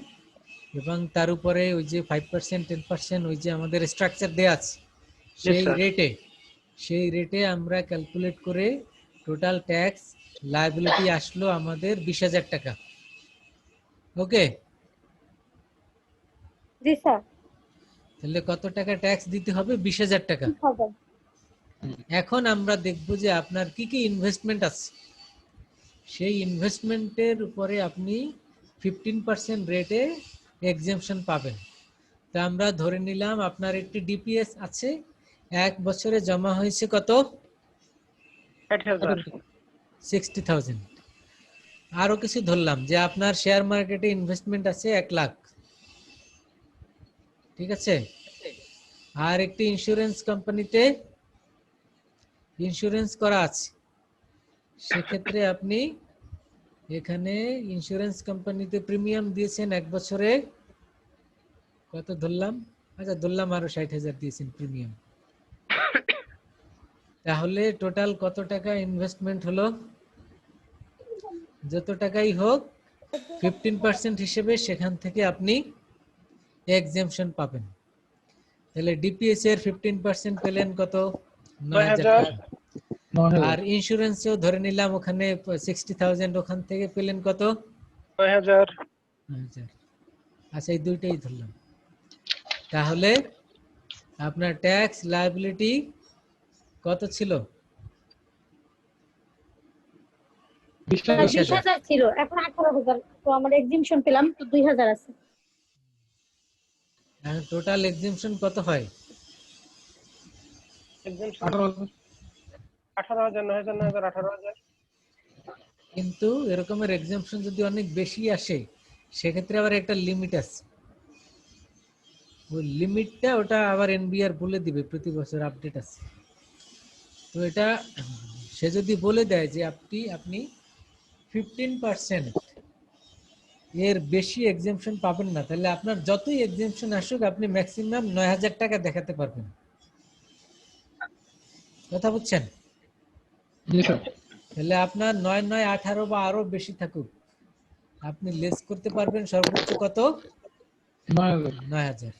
এবং তার উপরে ওই যে 5%, 10% ওই যে আমাদের স্ট্রাকচার দেয়া আছে, সেই রেটে আমরা ক্যালকুলেট করে টোটাল ট্যাক্স লায়াবিলিটি আসলো আমাদের 20,000 টাকা। ওকে? জি স্যার। তাহলে কত টাকা ট্যাক্স দিতে হবে? 20,000 টাকা। এখন আমরা দেখব যে আপনার কি কি ইনভেস্টমেন্ট আছে, সেই ইনভেস্টমেন্টের উপরে আপনি 15% রেটে এক্সেম্পশন পাবেন। তা আমরা ধরে নিলাম আপনার একটি ডিপিএস আছে, 1 বছরে জমা হয়েছে কত? 60,000। আরো কিছু ধরলাম যে আপনার শেয়ার মার্কেটে ইনভেস্টমেন্ট আছে 1 লাখ, ঠিক আছে? আর একটি ইন্স্যুরেন্স কোম্পানিতে ইন্স্যুরেন্স করা আছে, সেক্ষেত্রে আপনি এখানে ইন্স্যুরেন্স কোম্পানিতে প্রিমিয়াম দিয়েছেন 1 বছরে কত ধরলাম? আচ্ছা ধরলাম আরো 60,000 দিয়েছেন প্রিমিয়াম। তাহলে টোটাল কত টাকা ইনভেস্টমেন্ট হলো? যত টাকাই হোক 15% হিসেবে সেখান থেকে আপনি এক্সেম্পশন পাবেন। তাহলে ডিপিএস এর 15% পেলেন কত? 9,000 টাকা। আর ইন্স্যুরেন্সেও ধরে নিলাম ওখানে 60,000, ওখান থেকে পেলেন কত? 9,000। আচ্ছা এই দুইটাই ধরলাম। তাহলে আপনার ট্যাক্স লায়াবিলিটি কত ছিল? 20,000 ছিল, এখন 18,000। তো আমার এক্সিমশন পেলাম তো 2,000 আছে। এখন টোটাল এক্সেম্পশন কত হয়? 18,000, 9,000, 9,000, 18,000। কিন্তু এরকমের এক্সেম্পশন যদি অনেক বেশি আসে, সেক্ষেত্রে আবার একটা লিমিট আছে। ওই লিমিটটা ওটা আবার এনবিআর বলে দিবে, প্রতি বছর আপডেট আছে। তো এটা সে যদি বলে দেয় যে আপনি 15% এর বেশি এক্সেম্পশন পাবেন না, তাহলে আপনার যতই এক্সেম্পশন আসুক আপনি ম্যাক্সিমাম 9,000 টাকা দেখাতে পারবেন। কথা বুঝছেন? তাহলে আপনার 9, 9, 18 বা আরো বেশি থাকুক, আপনি লেস করতে পারবেন সর্বোচ্চ কত? 9,000।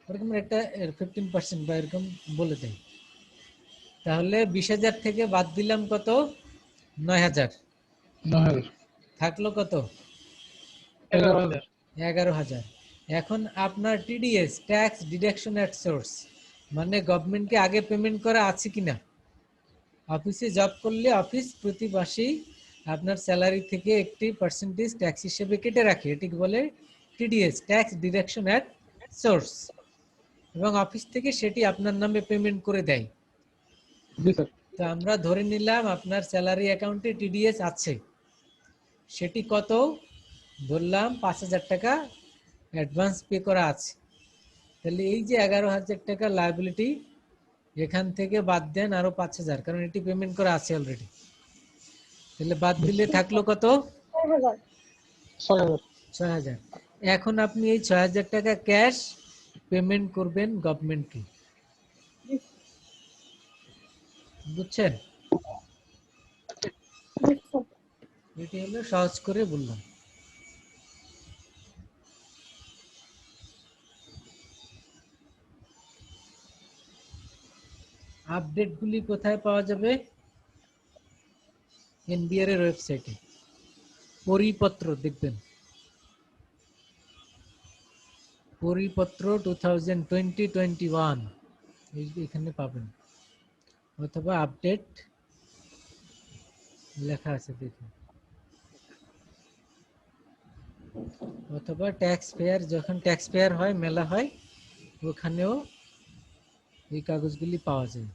এরকম একটা 15% বা এরকম বলে দেয়। তাহলে 20,000 থেকে বাদ দিলাম কত? 9,000। থাকলো কত? 11,000। এখন আপনার টিডিএস, ট্যাক্স ডিডাকশন এট সোর্স, মানে গভর্নমেন্টকে আগে পেমেন্ট করা আছে কিনা, অফিসে জব করলে অফিস প্রতি মাসেই আপনার স্যালারি থেকে একটি পার্সেন্টেজ ট্যাক্স হিসেবে কেটে রাখে, এটিকে বলে TDS, tax deduction at source, এবং অফিস থেকে সেটি আপনার নামে পেমেন্ট করে দেয়। জি স্যার। তো আমরা ধরে নিলাম আপনার স্যালারি অ্যাকাউন্টে টিডিএস আছে, সেটি কত ধরলাম 5,000 টাকা অ্যাডভান্স পে করা আছে, তাহলে এই যে 11,000 টাকা লায়াবিলিটি এখান থেকে বাদ দেন আরো 5,000, কারণ এটি পেমেন্ট করা আছে অলরেডি, তাহলে বাদ দিলে থাকলো কত? 6,000। 6,000। এখন আপনি এই 6,000 টাকা ক্যাশ পেমেন্ট করবেন গভর্নমেন্টকে, বুঝছেন? এটি হলো সহজ করে বললাম। আপডেটগুলি কোথায় পাওয়া যাবে? এনবিআর এর ওয়েবসাইটে পরিপত্র দেখবেন, পরিপত্র 2020-21 এখানে পাবেন, অথবা আপডেট লেখা আছে দেখুন, অথবা ট্যাক্স ফেয়ার, যখন ট্যাক্স ফেয়ার হয়, মেলা হয়, ওখানেও এই কাগজগুলি পাওয়া যায়।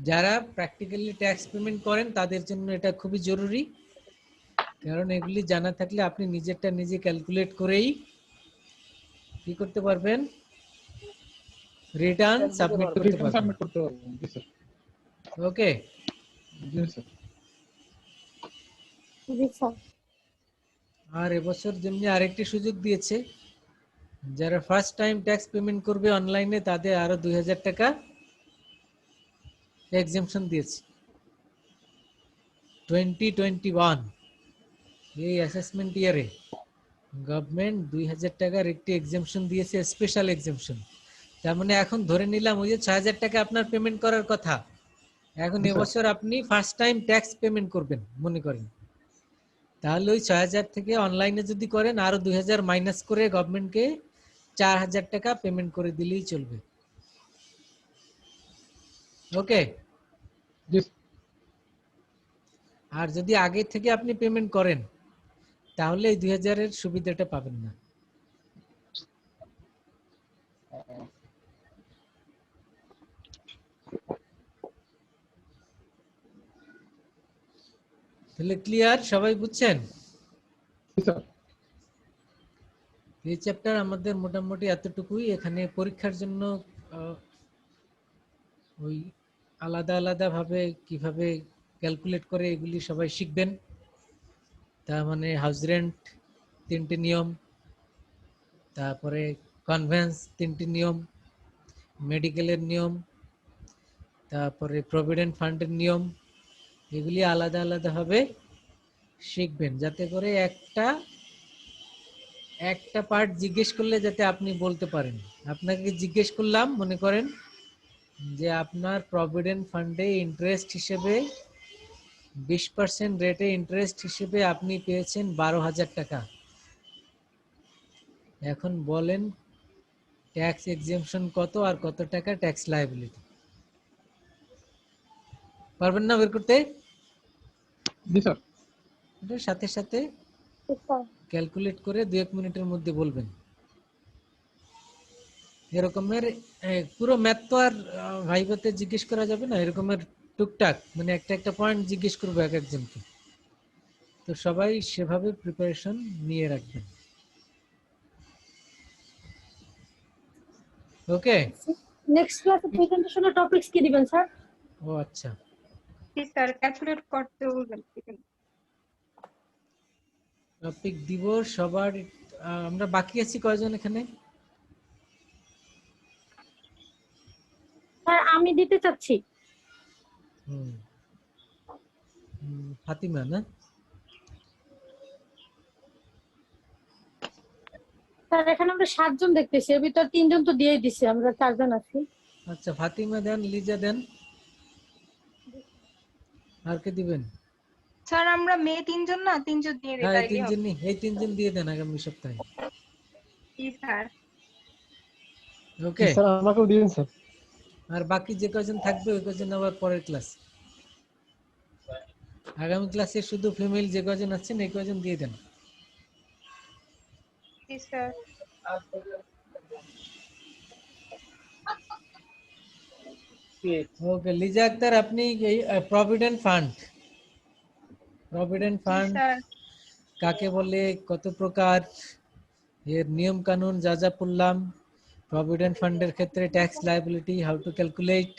যারা প্র্যাকটিক্যালি ট্যাক্স পেমেন্ট করেন তাদের জন্য এটা খুবই জরুরি, কারণ এগুলি জানা থাকলে আপনি নিজেরটা নিজে ক্যালকুলেট করেই কি করতে পারবেন, রিটার্ন সাবমিট করতে পারবেন। জি স্যার। ওকে, জি স্যার। জি স্যার। আর এবছর যেমনি আরেকটি সুযোগ দিয়েছে, যারা ফার্স্ট টাইম ট্যাক্স পেমেন্ট করবে অনলাইনে তাদের আরো 2,000 টাকা এক্সেমশন দিয়েছে। 2021 এই অ্যাসেসমেন্ট ইয়ারে গভর্নমেন্ট 2,000 টাকার একটি এক্সেমশন দিয়েছে, স্পেশাল এক্সেমশন। তার মানে এখন ধরে নিলাম ওই যে 6,000 টাকা আপনার পেমেন্ট করার কথা, এখন এবছর আপনি ফার্স্ট টাইম ট্যাক্স পেমেন্ট করবেন মনে করেন, তাহলে ওই 6,000 থেকে অনলাইনে যদি করেন আরো 2,000 মাইনাস করে গভর্নমেন্টকে 4,000 টাকা পেমেন্ট করে দিলেই চলবে। ওকে, আর যদি আগে থেকে আপনি পেমেন্ট করেন তাহলে এই 2,000 এর সুবিধাটা পাবেন না। তাহলে ক্লিয়ার, সবাই বুঝছেন? এই চ্যাপ্টার আমাদের মোটামুটি এতটুকুই। এখানে পরীক্ষার জন্য ওই আলাদা আলাদা ভাবে কিভাবে ক্যালকুলেট করে এগুলি সবাই শিখবেন। তার মানে হাউস রেন্ট 3টি নিয়ম, তারপরে কনভেন্স 3টি নিয়ম, মেডিকেলের নিয়ম, তারপরে প্রভিডেন্ট ফান্ডের নিয়ম, এগুলি আলাদা আলাদা ভাবে শিখবেন, যাতে করে একটা পার্ট জিজ্ঞেস করলে যাতে আপনি বলতে পারেন। আপনাকে জিজ্ঞেস করলাম, মনে করেন যে আপনার প্রভিডেন্ট ফান্ডে ইন্টারেস্ট হিসেবে 20% রেটে ইন্টারেস্ট হিসেবে আপনি পেয়েছেন 12,000 টাকা। এখন বলেন ট্যাক্স এক্সেমশন কত আর কত টাকা ট্যাক্স লায়াবিলিটি? পারবেন না বের করতে? জি স্যার। এটার সাথে সাথে ক্যালকুলেট করে 2-1 মিনিটের মধ্যে বলবেন। এরকমের পুরো ম্যাথ তো আর ভাইভাতে জিজ্ঞেস করা যাবে না, এরকমের টুকটাক মানে একটা একটা পয়েন্ট জিজ্ঞেস করবো এক একজনকে, তো সবাই সেভাবে প্রিপারেশন নিয়ে রাখবেন। ওকে, নেক্সট ক্লাসে প্রেজেন্টেশনের টপিকস কি দিবেন স্যার? ও আচ্ছা, জি স্যার, ক্যালকুলেট করতে বলবেন। টপিক দিব সবার। আমরা বাকি আছি কয়জন এখানে? স্যার আমি দিতে চাচ্ছি। ফাতিমা না? স্যার এখানে আমরা 7 জন দেখতেছি, এর ভিতর 3 জন তো দিয়েই দিছি, আমরা 4 জন আছি। আচ্ছা, ফাতিমা দেন, লিজা দেন, আর কে দিবেন? স্যার আমরা মেয়ে 3 জন না, 3 জন দিয়ে দিই হ্যাঁ, তাইলে হবে। এই 3 জন দিয়ে দেন আগামী সপ্তাহে। জি স্যার। ওকে স্যার আমাকেও দিন স্যার। আর বাকি যে কজন থাকবে ওই কজন আবার পরের ক্লাস। আগামী ক্লাসে শুধু ফিমেল যে কজন আছেন এই কজন দিয়ে দেন। জি স্যার। ওকে লিজা আক্তার, আপনি এই প্রভিডেন্ট ফান্ড, প্রভিডেন্ট জি ফান্ড স্যার। কাকে বলে, কত প্রকার, এর নিয়ম কানুন যা যা পড়লাম, প্রভিডেন্ট ফান্ডের ক্ষেত্রে tax liability, how to calculate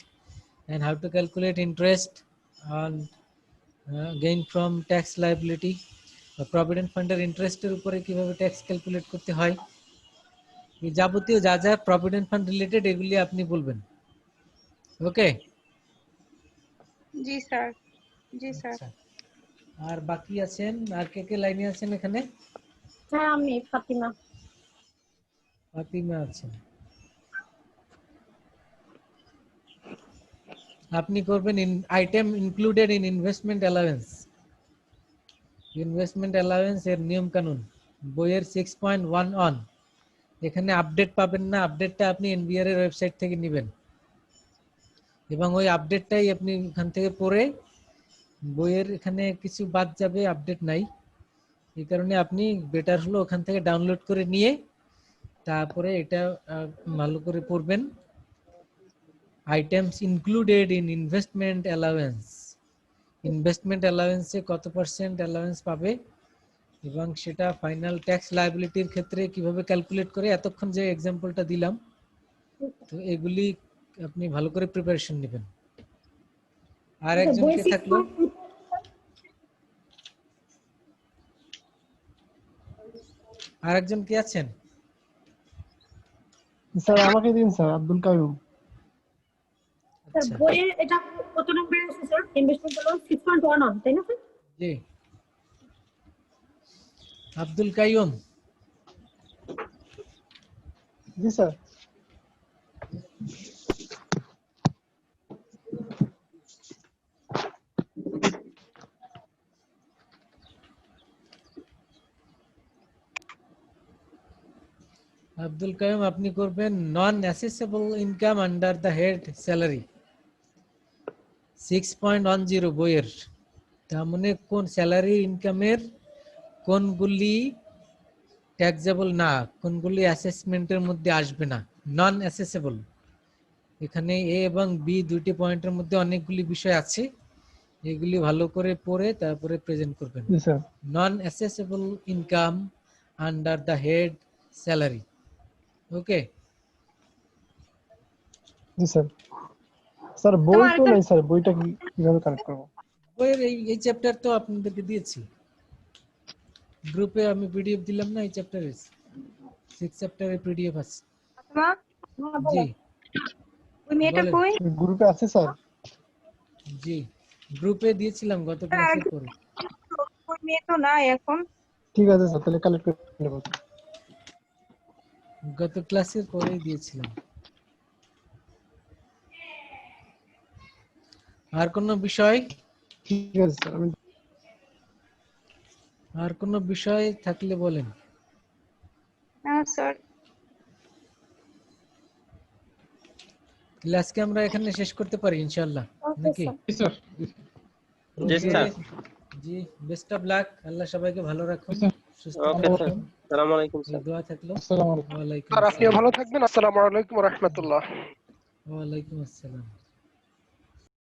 and how to calculate interest on gain from tax liability, provident ফান্ডের ইন্টারেস্টের উপরে কিভাবে ট্যাক্স ক্যালকুলেট করতে হয়, এই যাবতীয় যা যা প্রভিডেন্ট ফান্ড রিলেটেড এগুলি আপনি বলবেন। ওকে? জি স্যার। জি স্যার। আর বাকি আছেন, আর কে কে লাইনে আছেন এখানে? হ্যাঁ আমি ফাতিমা। ফাতিমা আছেন। আপনি করবেন item included in investment allowance. Investment allowance এর নিয়ম কানুন বইয়ের 6.1 অন, এখানে আপডেট পাবেন না, আপডেটটা আপনি এনবিআর এর ওয়েবসাইট থেকে নেবেন এবং ওই আপডেটটাই আপনি ওখান থেকে পড়ে, বইয়ের এখানে কিছু বাদ যাবে, আপডেট নাই, এই কারণে আপনি বেটার হলো ওখান থেকে ডাউনলোড করে নিয়ে তারপরে এটা ভালো করে পড়বেন। Items included in investment allowance, investment অ্যালাউয়েন্সে কত পার্সেন্ট অ্যালাউয়েন্স পাবে এবং সেটা ফাইনাল ট্যাক্স লায়াবিলিটির ক্ষেত্রে কিভাবে ক্যালকুলেট করে, এতক্ষণ যে এক্সাম্পলটা দিলাম, তো এগুলি আপনি ভালো করে প্রিপারেশন নেবেন। আর একজন কে থাকলো? আর একজন কি আছেন? স্যার আমাকে দিন স্যার, আব্দুল কাইয়ুম। স্যার বইয়ে এটা কত নম্বরে আছে স্যার? ইনভেস্টমেন্ট হলো 6.1 অন, তাই না স্যার? জি আব্দুল কাইয়ুম। জি স্যার। আব্দুল কাইয়ুম, আপনি করবেন non assessable income under the head salary 6.10 বইয়ের। তার মানে কোন স্যালারি ইনকামের কোনগুলি ট্যাক্সেবল না, কোনগুলি অ্যাসেসমেন্টের মধ্যে আসবে না, নন অ্যাসেসেবল। এখানে এ এবং বি দুটি পয়েন্টের মধ্যে অনেকগুলি বিষয় আছে, এগুলি ভালো করে পড়ে তারপরে প্রেজেন্ট করবেন। জি sir. Non assessable income under the head salary. Okay? জি স্যার। স্যার বই তো নাই স্যার, বইটা কিভাবে কালেক্ট করব? বইয়ের এই চ্যাপ্টার তো আপনাদেরকে দিয়েছি গ্রুপে, আমি পিডিএফ দিলাম না এই চ্যাপ্টারের, 6 চ্যাপ্টারের পিডিএফ আছে। মা জি ওই মেয়েটা কই? গ্রুপে আছে স্যার? জি গ্রুপে দিয়েছিলাম গত ক্লাসের পরে। ওই মেয়ে তো নাই এখন। ঠিক আছে স্যার, তাহলে কালেক্ট করে নেব। গত ক্লাসের পরেই দিয়েছিলাম। আর কোনো বিষয়? ঠিক আছে স্যার। আর কোনো বিষয় থাকলে বলেন। না স্যার। ক্লাসকে আমরা এখানে শেষ করতে পারি ইনশাআল্লাহ নাকি? জি স্যার। জি স্যার। জি বেস্ট অফ লাক, আল্লাহ সবাইকে ভালো রাখুন, সুস্থ ওকে স্যার। রাখুন। আসসালামু আলাইকুম স্যার। দোয়া থাকলো। আসসালামু আলাইকুম। ওয়া আলাইকুম আর আপনিও আসসালাম। ভালো থাকবেন। আসসালামু আলাইকুম ওয়া রাহমাতুল্লাহ। ওয়া আলাইকুম আসসালাম।